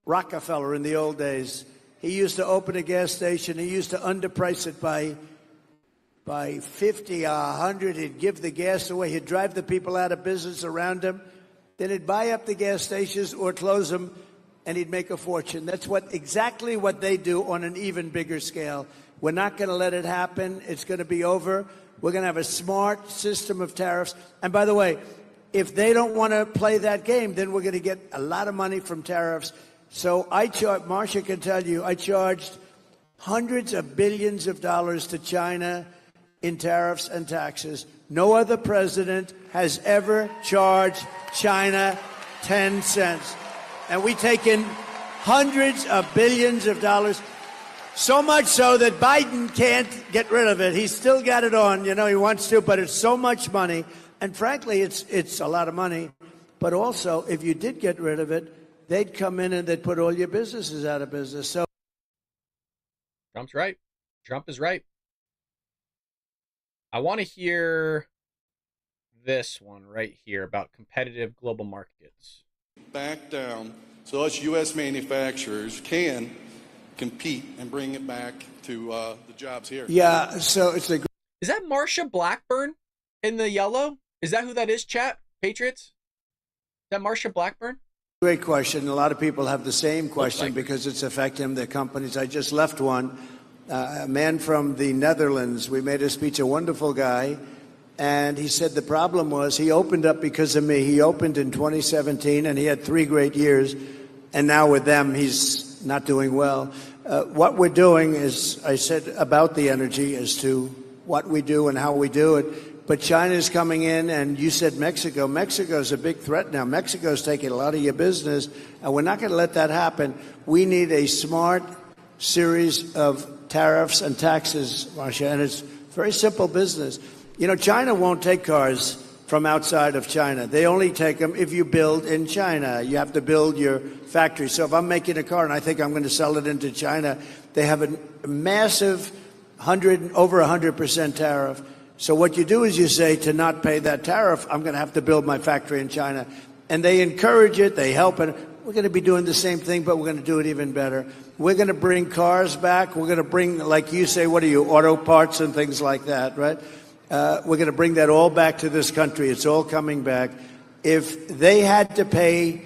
Rockefeller in the old days, he used to open a gas station. He used to underprice it by 50 or 100. He'd give the gas away. He'd drive the people out of business around him. Then he'd buy up the gas stations or close them, and he'd make a fortune. That's exactly what they do on an even bigger scale. We're not going to let it happen. It's going to be over. We're going to have a smart system of tariffs. And by the way, if they don't want to play that game, then we're going to get a lot of money from tariffs. So Marcia can tell you, I charged hundreds of billions of dollars to China in tariffs and taxes. No other president has ever charged China 10 cents. And we take in hundreds of billions of dollars, so much so that Biden can't get rid of it. He's still got it on, he wants to, but it's so much money. And frankly, it's a lot of money. But also, if you did get rid of it, they'd come in and they'd put all your businesses out of business. So Trump's right. Trump is right. I want to hear this one right here about competitive global markets. Back down so us U.S. manufacturers can compete and bring it back to the jobs here. Yeah, so it's a... Is that Marsha Blackburn in the yellow? Is that who that is, chat? Patriots? Is that Marsha Blackburn? Great question. A lot of people have the same question because it's affecting their companies. I just left one. A man from the Netherlands. We made a speech, a wonderful guy. And he said the problem was he opened up because of me. He opened in 2017, and he had 3 great years. And now with them, he's not doing well. What we're doing is, I said about the energy as to what we do and how we do it. But China's coming in, and you said Mexico. Mexico's a big threat now. Mexico's taking a lot of your business, and we're not going to let that happen. We need a smart series of tariffs and taxes, Marsha, and it's very simple business. China won't take cars from outside of China. They only take them if you build in China. You have to build your factory. So if I'm making a car and I think I'm going to sell it into China, they have a massive over 100% tariff. So what you do is you say, to not pay that tariff, I'm going to have to build my factory in China. And they encourage it. They help it. We're going to be doing the same thing, but we're going to do it even better. We're going to bring cars back. We're going to bring, like you say, what are you, auto parts and things like that, right? We're going to bring that all back to this country. It's all coming back. If they had to pay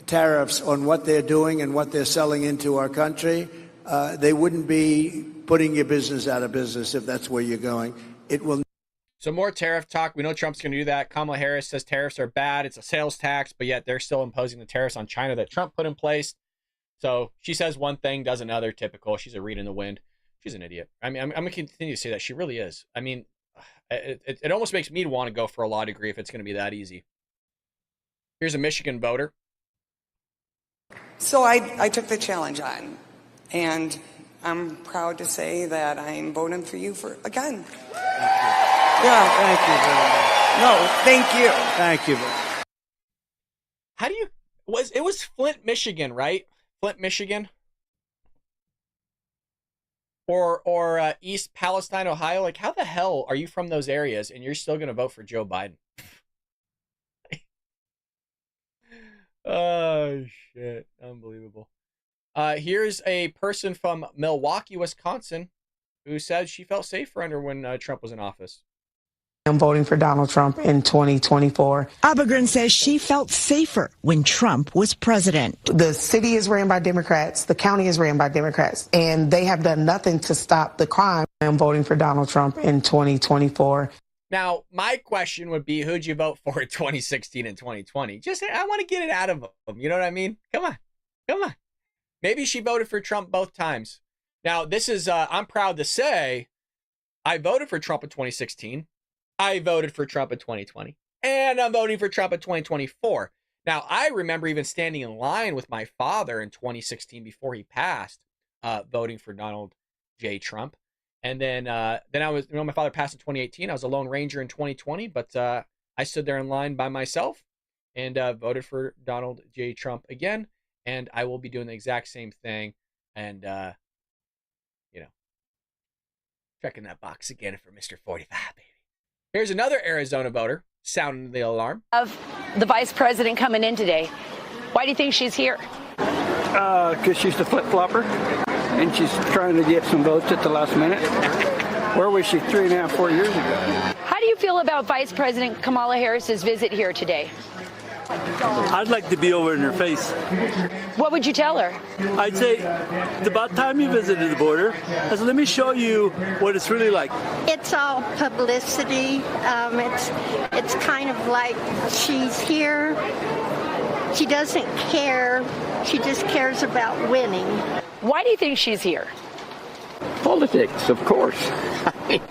tariffs on what they're doing and what they're selling into our country, they wouldn't be putting your business out of business if that's where you're going. It will. So more tariff talk. We know Trump's going to do that. Kamala Harris says tariffs are bad. It's a sales tax, but yet they're still imposing the tariffs on China that Trump put in place. So she says one thing, does another. Typical. She's a reed in the wind. She's an idiot. I mean, I'm going to continue to say that. She really is. I mean, it almost makes me want to go for a law degree if it's going to be that easy. Here's a Michigan voter So I took the challenge on, and I'm proud to say that I'm voting for you again. Yeah. Thank you very much. No, thank you. Thank you very much. How do you it was Flint, Michigan, right? Flint, Michigan. Or East Palestine, Ohio. Like, how the hell are you from those areas and you're still going to vote for Joe Biden? Oh, shit. Unbelievable. Here's a person from Milwaukee, Wisconsin, who said she felt safer under when Trump was in office. I'm voting for Donald Trump in 2024. Abagrin says she felt safer when Trump was president. The city is ran by Democrats. The county is ran by Democrats, and they have done nothing to stop the crime. I'm voting for Donald Trump in 2024. Now, my question would be, who'd you vote for in 2016 and 2020? Just, I want to get it out of them. You know what I mean? Come on. Come on. Maybe she voted for Trump both times. Now, this is, I'm proud to say, I voted for Trump in 2016. I voted for Trump in 2020. And I'm voting for Trump in 2024. Now, I remember even standing in line with my father in 2016 before he passed, voting for Donald J. Trump. And then I was, my father passed in 2018. I was a Lone Ranger in 2020, but I stood there in line by myself and voted for Donald J. Trump again. And I will be doing the exact same thing. And, checking that box again for Mr. 45, baby. Here's another Arizona voter sounding the alarm. Of the vice president coming in today. Why do you think she's here? Because she's the flip-flopper, and she's trying to get some votes at the last minute. Where was she 3.5, 4 years ago? How do you feel about Vice President Kamala Harris's visit here today? I'd like to be over in her face. What would you tell her? I'd say, it's about time you visited the border. I said, let me show you what it's really like. It's all publicity. It's kind of like she's here. She doesn't care. She just cares about winning. Why do you think she's here? Politics, of course.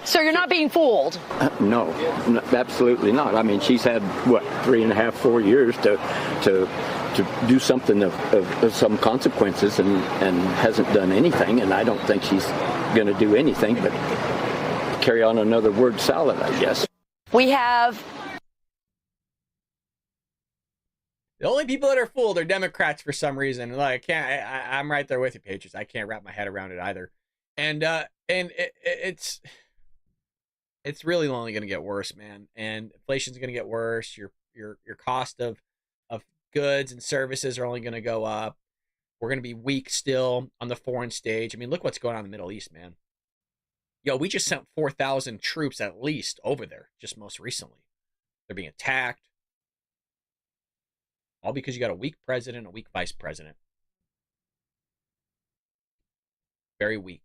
So you're not being fooled? No, absolutely not. I mean, she's had, 3.5, 4 years to do something of some consequences and hasn't done anything. And I don't think she's going to do anything but carry on another word salad, I guess. We have... The only people that are fooled are Democrats for some reason. Like, I'm right there with you, Patriots. I can't wrap my head around it either. And it's really only going to get worse, man. And inflation's going to get worse. Your cost of goods and services are only going to go up. We're going to be weak still on the foreign stage. I mean, look what's going on in the Middle East, man. Yo, we just sent 4,000 troops at least over there just most recently. They're being attacked. All because you got a weak president, a weak vice president. Very weak.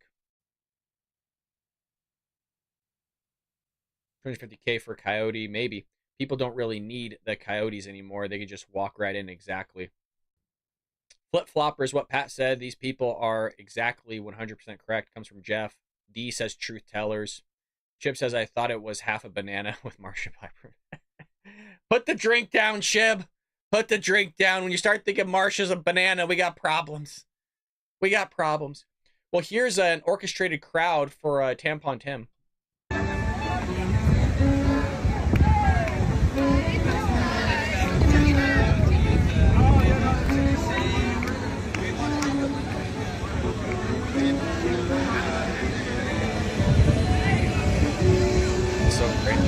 $250K for Coyote, maybe. People don't really need the Coyotes anymore. They can just walk right in exactly. Flip-flopper is what Pat said. These people are exactly 100% correct. Comes from Jeff. D says truth tellers. Chip says, I thought it was half a banana with Marsha Piper. Put the drink down, Shib. Put the drink down. When you start thinking Marsha's a banana, we got problems. We got problems. Well, here's an orchestrated crowd for Tampon Tim. So great.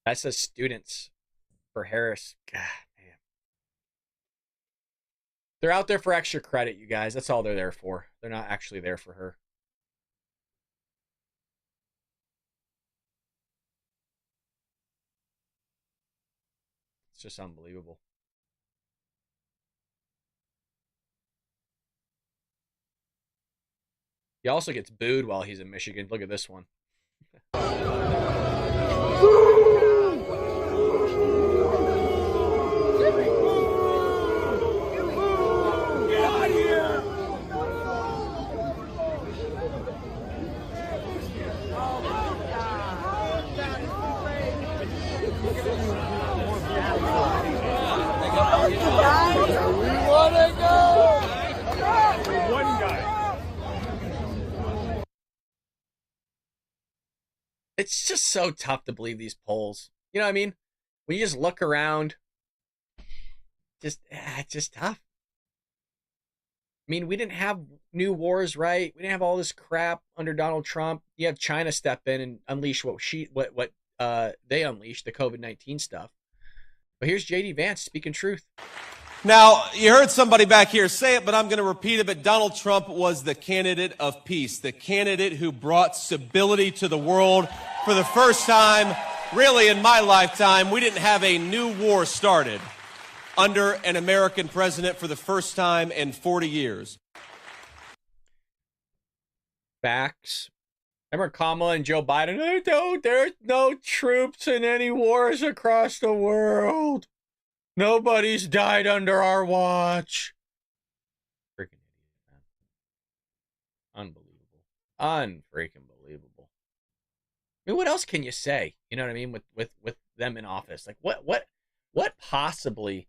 That says students for Harris. God, man. They're out there for extra credit, you guys. That's all they're there for. They're not actually there for her. It's just unbelievable. He also gets booed while he's in Michigan. Look at this one. It's just so tough to believe these polls. You know what I mean? When you just look around, it's just tough. I mean, we didn't have new wars, right? We didn't have all this crap under Donald Trump. You have China step in and unleash what they unleashed, the COVID-19 stuff. But here's JD Vance speaking truth. Now, you heard somebody back here say it, but I'm going to repeat it. But Donald Trump was the candidate of peace, the candidate who brought stability to the world for the first time, really in my lifetime. We didn't have a new war started under an American president for the first time in 40 years. Facts. Remember Kamala and Joe Biden? There's no troops in any wars across the world. Nobody's died under our watch. Freaking idiot, man. Unbelievable. Unfreaking believable. I mean, what else can you say? You know what I mean? With them in office. Like, what possibly...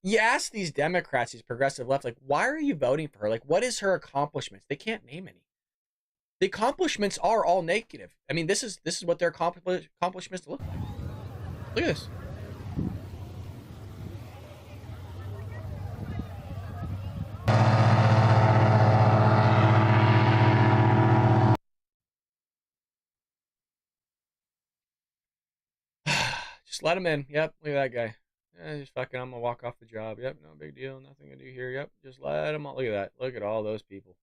You ask these Democrats, these progressive left, like, why are you voting for her? Like, what is her accomplishments? They can't name any. The accomplishments are all negative. I mean, this is what their accomplishments look like. Look at this. Just let him in. Yep, look at that guy. Yeah, just fucking, I'm gonna walk off the job. Yep, no big deal. Nothing to do here. Yep, just let him. Look at that. Look at all those people.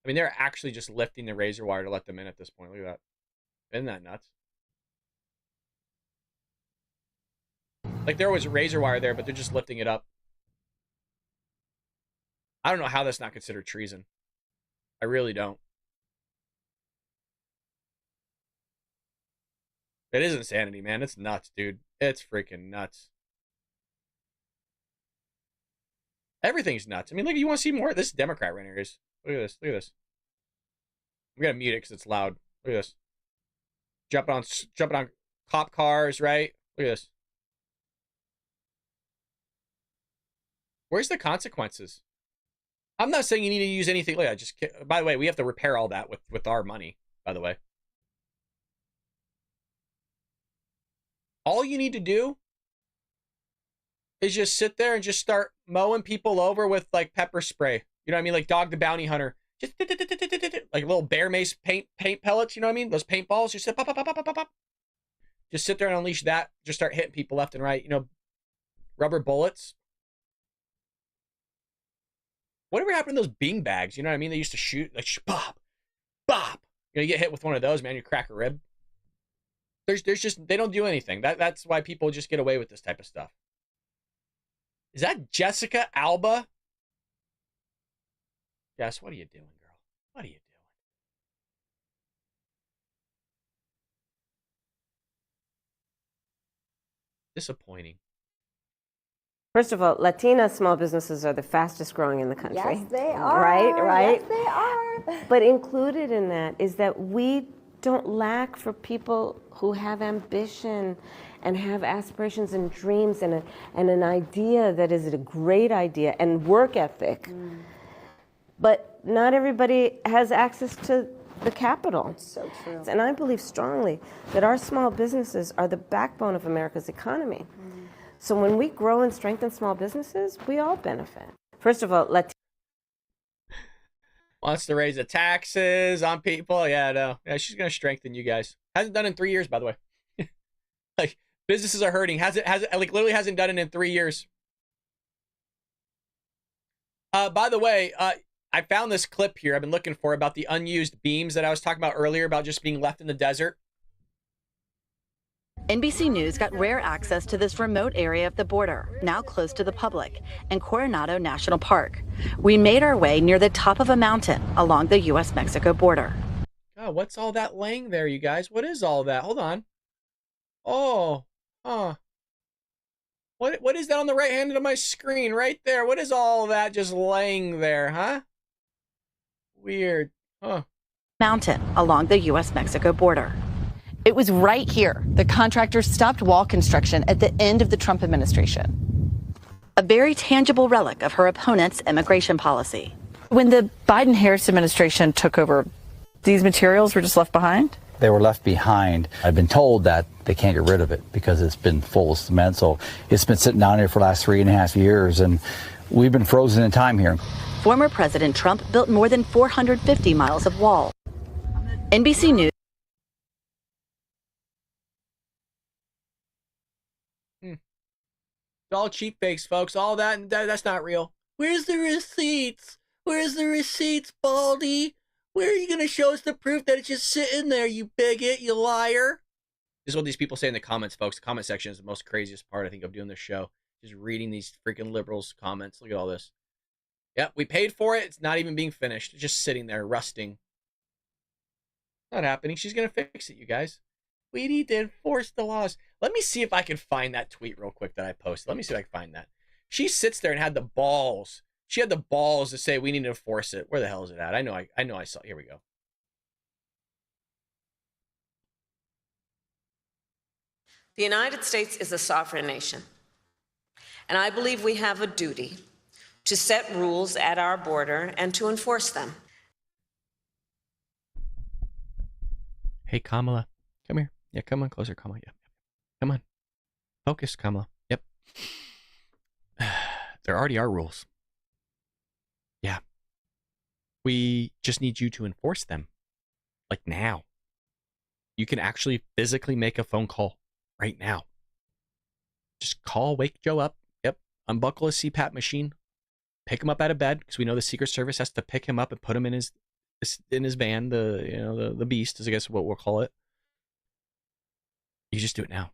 I mean, they're actually just lifting the razor wire to let them in at this point. Look at that. Isn't that nuts? Like, there was razor wire there, but they're just lifting it up. I don't know how that's not considered treason. I really don't. It is insanity, man. It's nuts, dude. It's freaking nuts. Everything's nuts. I mean, look, you want to see more? This Democrat right here is. Look at this. Look at this. I'm gonna mute it because it's loud. Look at this. Jumping on cop cars, right? Look at this. Where's the consequences? I'm not saying you need to use anything. Look, by the way, we have to repair all that with our money, by the way. All you need to do is just sit there and just start mowing people over with, like, pepper spray. You know what I mean? Like Dog the Bounty Hunter. Just like little bear mace paint pellets, you know what I mean? Those paintballs. Just pop, pop, pop, pop, pop, pop. Just sit there and unleash that. Just start hitting people left and right. You know, rubber bullets. Whatever happened to those bean bags? You know what I mean? They used to shoot, like, bop, bop. You know, you get hit with one of those, man, you crack a rib. There's just, they don't do anything. That's why people just get away with this type of stuff. Is that Jessica Alba? Jess, what are you doing, girl? What are you doing? Disappointing. First of all, Latina small businesses are the fastest growing in the country. Yes, they are. Right? Yes, they are. But included in that is that we don't lack for people who have ambition and have aspirations and dreams and an idea that is a great idea and work ethic. But not everybody has access to the capital. That's so true. And I believe strongly that our small businesses are the backbone of America's economy. So when we grow and strengthen small businesses, we all benefit. First of all, wants to raise the taxes on people. Yeah, no. Yeah, she's going to strengthen you guys. Hasn't done it in 3 years, by the way. Like, businesses are hurting. Literally hasn't done it in 3 years. By the way, I found this clip here I've been looking for about the unused beams that I was talking about earlier about just being left in the desert. NBC News got rare access to this remote area of the border, now close to the public, in Coronado National Park. We made our way near the top of a mountain along the U.S.-Mexico border. God, what's all that laying there, you guys? What is all that? Hold on. Oh, huh. What is that on the right hand of my screen right there? What is all that just laying there, huh? Weird. Huh. Mountain along the U.S.-Mexico border. It was right here the contractors stopped wall construction at the end of the Trump administration. A very tangible relic of her opponent's immigration policy. When the Biden-Harris administration took over, these materials were just left behind? They were left behind. I've been told that they can't get rid of it because it's been full of cement. So it's been sitting down here for the last 3.5 years, and we've been frozen in time here. Former President Trump built more than 450 miles of wall. NBC News. It's all cheap fakes, folks. All that's not real. Where's the receipts? Where's the receipts, Baldy? Where are you going to show us the proof that it's just sitting there, you bigot, you liar? This is what these people say in the comments, folks. The comment section is the most craziest part, I think, of doing this show. Just reading these freaking liberals' comments. Look at all this. Yep, we paid for it. It's not even being finished. It's just sitting there, rusting. Not happening. She's going to fix it, you guys. We need to enforce the laws. Let me see if I can find that tweet real quick that I posted. Let me see if I can find that. She sits there and had the balls. She had the balls to say we need to enforce it. Where the hell is it at? I know I saw. Here we go. The United States is a sovereign nation, and I believe we have a duty to set rules at our border and to enforce them. Hey, Kamala, come here. Yeah, come on closer, Kamala. Yeah, come on. Focus, Kamala. Yep. There already are rules. Yeah. We just need you to enforce them. Like now. You can actually physically make a phone call right now. Just call Wake Joe up. Yep. Unbuckle his CPAP machine. Pick him up out of bed, because we know the Secret Service has to pick him up and put him in his van, the beast is I guess what we'll call it. You just do it now.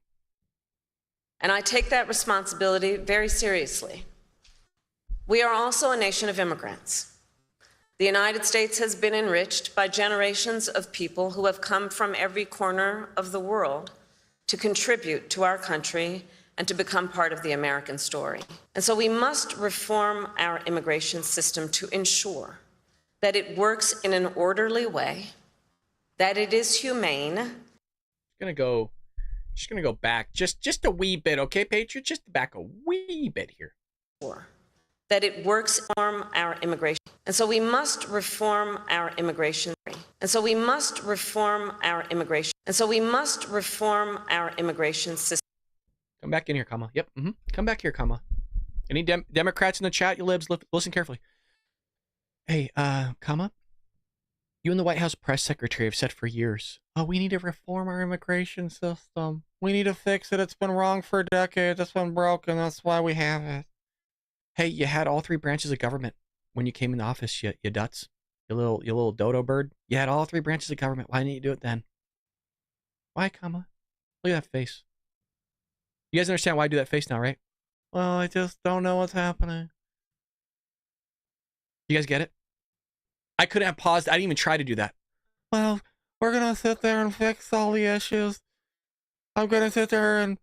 And I take that responsibility very seriously. We are also a nation of immigrants. The United States has been enriched by generations of people who have come from every corner of the world to contribute to our country and to become part of the American story. And so we must reform our immigration system to ensure that it works in an orderly way, that it is humane. Just gonna go back just a wee bit, okay, Patriot? Just back a wee bit here. That it works on our immigration. And so we must reform our immigration. And so we must reform our immigration. And so we must reform our immigration system. Come back in here, Kamala. Yep. Come back here, Kamala. Any Democrats in the chat, you libs, listen carefully. Hey, Kamala, you and the White House press secretary have said for years, oh, we need to reform our immigration system. We need to fix it. It's been wrong for decades. It's been broken. That's why we have it. Hey, you had all three branches of government when you came in office, you duts. You little dodo bird. You had all three branches of government. Why didn't you do it then? Why, Kamala? Look at that face. You guys understand why I do that face now, right? Well, I just don't know what's happening. You guys get it? I couldn't have paused. I didn't even try to do that. Well, we're going to sit there and fix all the issues. I'm going to sit there and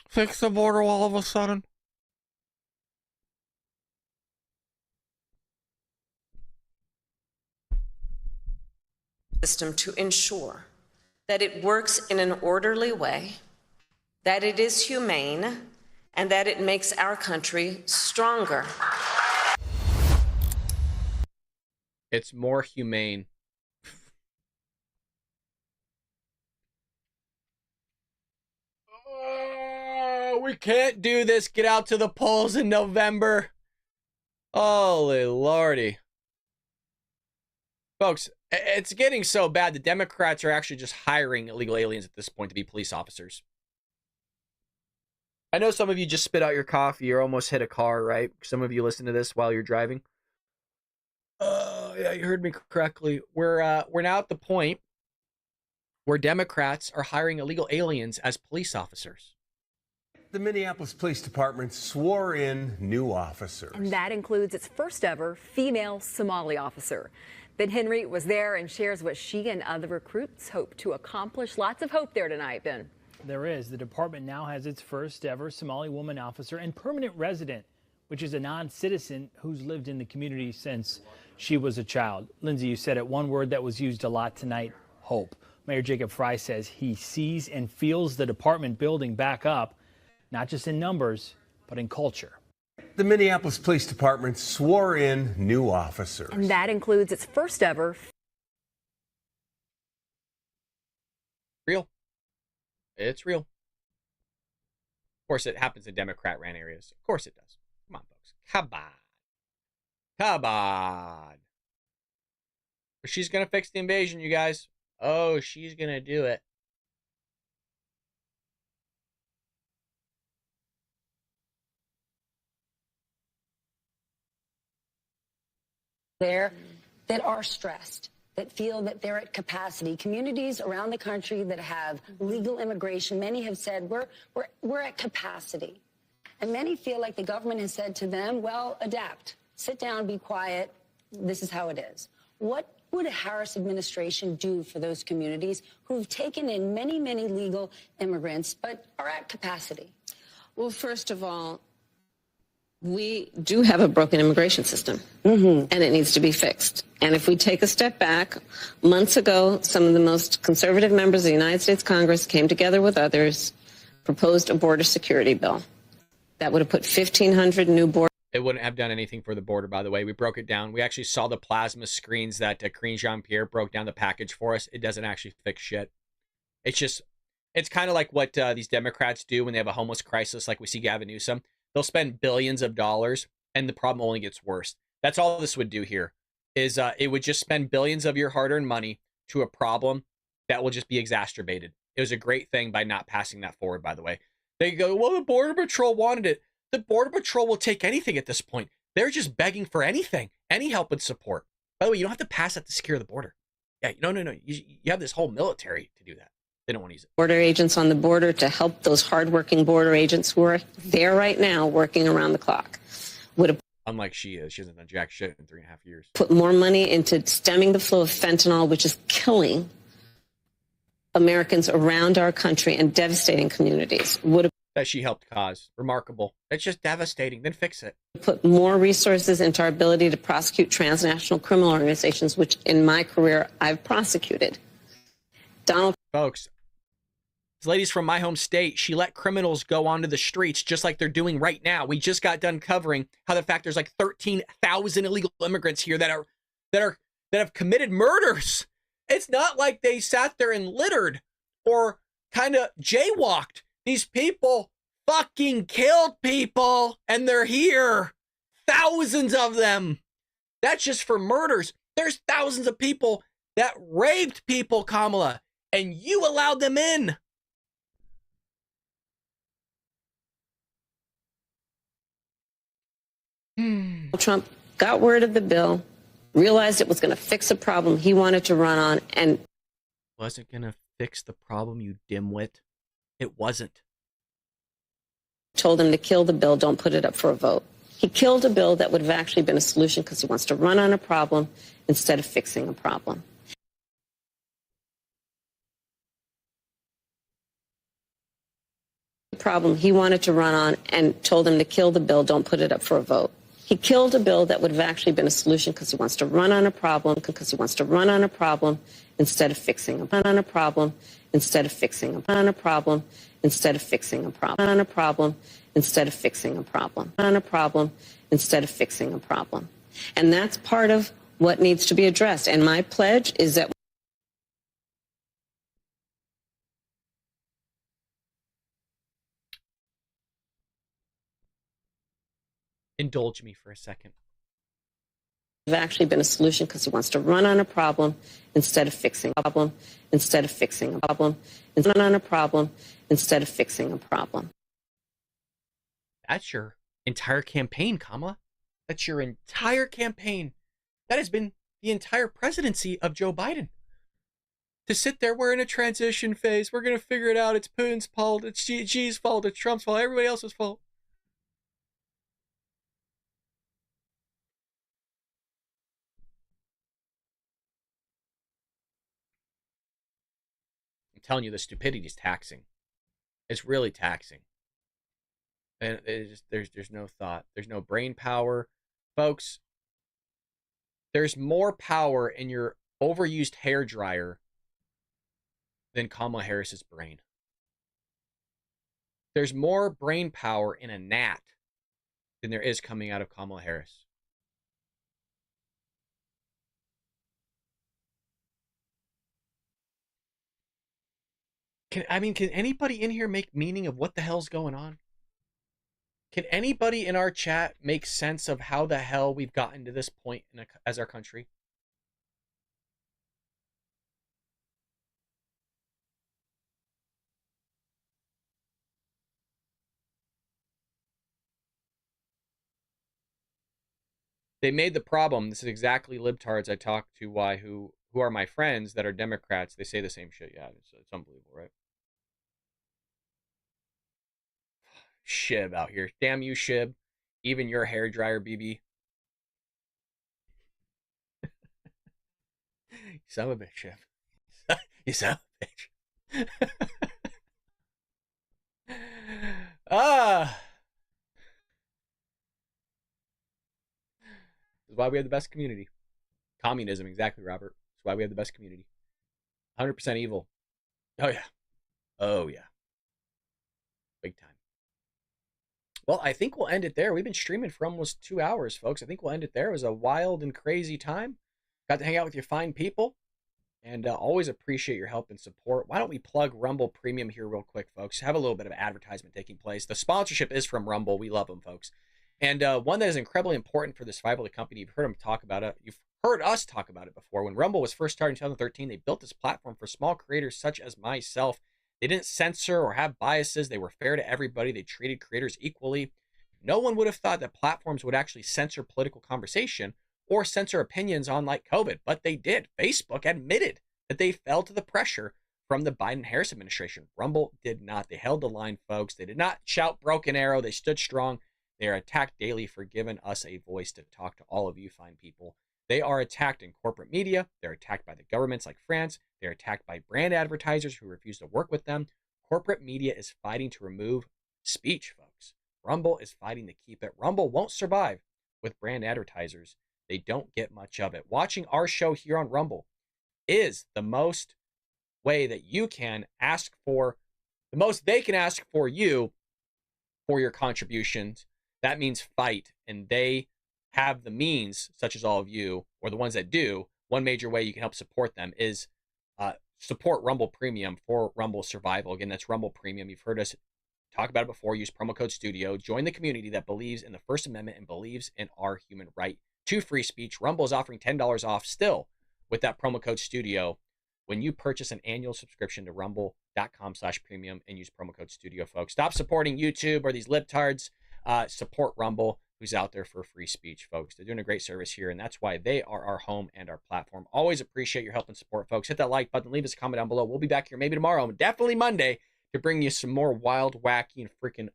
fix the border all of a sudden. System to ensure that it works in an orderly way, that it is humane, and that it makes our country stronger. It's more humane. Oh, we can't do this. Get out to the polls in November. Holy lordy. Folks, it's getting so bad. The Democrats are actually just hiring illegal aliens at this point to be police officers. I know some of you just spit out your coffee or almost hit a car, right? Some of you listen to this while you're driving. Yeah, you heard me correctly. We're now at the point where Democrats are hiring illegal aliens as police officers. The Minneapolis Police Department swore in new officers. And that includes its first ever female Somali officer. Ben Henry was there and shares what she and other recruits hope to accomplish. Lots of hope there tonight, Ben. There is. The department now has its first ever Somali woman officer and permanent resident, which is a non-citizen who's lived in the community since she was a child. Lindsay, you said it, one word that was used a lot tonight, hope. Mayor Jacob Fry says he sees and feels the department building back up, not just in numbers, but in culture. The Minneapolis Police Department swore in new officers. And that includes its first ever. Real. It's real. Of course, it happens in Democrat-ran areas. Of course it does. Come on, folks. Come on. Come on. But she's going to fix the invasion, you guys. Oh, she's going to do it. There that are stressed, that feel that they're at capacity. Communities around the country that have legal immigration, many have said we're at capacity. And many feel like the government has said to them, well, adapt, sit down, be quiet. This is how it is. What would a Harris administration do for those communities who've taken in many, many legal immigrants but are at capacity? Well, first of all, we do have a broken immigration system, Mm-hmm. and it needs to be fixed. And if we take a step back, months ago, some of the most conservative members of the United States Congress came together with others, proposed a border security bill. That would have put 1,500 new border. It wouldn't have done anything for the border, by the way. We broke it down. We actually saw the plasma screens that Karine Jean-Pierre broke down the package for us. It doesn't actually fix shit. It's just, it's kind of like what these Democrats do when they have a homeless crisis, like we see Gavin Newsom. They'll spend billions of dollars, and the problem only gets worse. That's all this would do here, is it would just spend billions of your hard-earned money to a problem that will just be exacerbated. It was a great thing by not passing that forward, by the way. They go, well, the Border Patrol wanted it. The Border Patrol will take anything at this point. They're just begging for anything, any help and support. By the way, you don't have to pass that to secure the border. Yeah, no. You have this whole military to do that. They don't want to use it. Border agents on the border to help those hardworking border agents who are there right now working around the clock. Would have Unlike she is. She hasn't done jack shit in 3.5 years. put more money into stemming the flow of fentanyl, which is killing Americans around our country and devastating communities. Would have That she helped cause. Remarkable. It's just devastating. Then fix it. put more resources into our ability to prosecute transnational criminal organizations, which in my career I've prosecuted. Donald. Folks, this lady's from my home state. She let criminals go onto the streets just like they're doing right now. We just got done covering how the fact there's like 13,000 illegal immigrants here that have committed murders. It's not like they sat there and littered or kind of jaywalked. These people fucking killed people, and they're here. Thousands of them. That's just for murders. There's thousands of people that raped people, Kamala, and you allowed them in. Trump got word of the bill, realized it was going to fix a problem he wanted to run on, and Wasn't going to fix the problem, you dimwit. It wasn't. told him to kill the bill, don't put it up for a vote. He killed a bill that would have actually been a solution because he wants to run on a problem instead of fixing a problem. The problem he wanted to run on and told him to kill the bill, don't put it up for a vote. He killed a bill that would have actually been a solution because he wants to run on a problem instead of fixing a problem. On a problem instead of fixing a on a problem instead of fixing a problem. On a problem instead of fixing a problem. On a problem instead of fixing a problem. And that's part of what needs to be addressed. And my pledge is that Indulge me for a second. have actually been a solution because he wants to run on a problem instead of fixing a problem, instead of fixing a problem, and run on a problem instead of fixing a problem. That's your entire campaign, Kamala. That's your entire campaign. That has been the entire presidency of Joe Biden. To sit there, we're in a transition phase. We're going to figure it out. It's Putin's fault. It's Xi's fault. It's Trump's fault. Everybody else's fault. I'm telling you, the stupidity is taxing. It's really taxing. And there's no thought. There's no brain power. Folks, there's more power in your overused hair dryer than Kamala Harris's brain. There's more brain power in a gnat than there is coming out of Kamala Harris. Can anybody in here make meaning of what the hell's going on? Can anybody in our chat make sense of how the hell we've gotten to this point as our country? They made the problem. This is exactly libtards I talk to who are my friends that are Democrats. They say the same shit. Yeah, it's unbelievable, right? Shib out here. Damn you, Shib. Even your hairdryer, BB. You son of a bitch, Shib. You son of a bitch. This is why we have the best community. Communism, exactly, Robert. That's why we have the best community. 100% evil. Oh, yeah. Oh, yeah. Big time. Well, I think we'll end it there. We've been streaming for almost 2 hours, folks. I think we'll end it there. It was a wild and crazy time. Got to hang out with your fine people. And always appreciate your help and support. Why don't we plug Rumble Premium here real quick, folks? Have a little bit of advertisement taking place. The sponsorship is from Rumble. We love them, folks. And one that is incredibly important for the survival of the company. You've heard them talk about it. You've heard us talk about it before. When Rumble was first started in 2013, they built this platform for small creators such as myself. They didn't censor or have biases. They were fair to everybody. They treated creators equally. No one would have thought that platforms would actually censor political conversation or censor opinions on like COVID, but they did. Facebook admitted that they fell to the pressure from the Biden-Harris administration. Rumble did not. They held the line, folks. They did not shout broken arrow. They stood strong. They are attacked daily for giving us a voice to talk to all of you fine people. They are attacked in corporate media. They're attacked by the governments like France. They're attacked by brand advertisers who refuse to work with them. Corporate media is fighting to remove speech, folks. Rumble is fighting to keep it. Rumble won't survive with brand advertisers. They don't get much of it. Watching our show here on Rumble is the most way that you can ask for, the most they can ask for you for your contributions. That means fight, and they have the means, such as all of you, or the ones that do. One major way you can help support them is support Rumble Premium for Rumble survival. Again, that's Rumble Premium. You've heard us talk about it before. Use promo code STUDIO. Join the community that believes in the First Amendment and believes in our human right to free speech. Rumble is offering $10 off still with that promo code STUDIO when you purchase an annual subscription to rumble.com/premium and use promo code STUDIO, folks. Stop supporting YouTube or these libtards. Support Rumble, who's out there for free speech, folks. They're doing a great service here, and that's why they are our home and our platform. Always appreciate your help and support, folks. Hit that like button. Leave us a comment down below. We'll be back here maybe tomorrow, and definitely Monday, to bring you some more wild, wacky, and freaking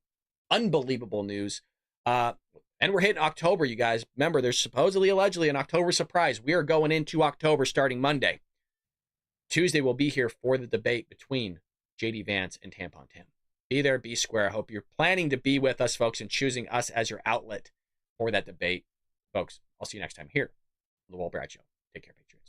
unbelievable news. And we're hitting October, you guys. Remember, there's supposedly, allegedly, an October surprise. We are going into October starting Monday. Tuesday, we'll be here for the debate between J.D. Vance and Tampon Tim. Be there, be square. I hope you're planning to be with us, folks, and choosing us as your outlet for that debate. Folks, I'll see you next time here on The Walt Brad Show. Take care, Patriots.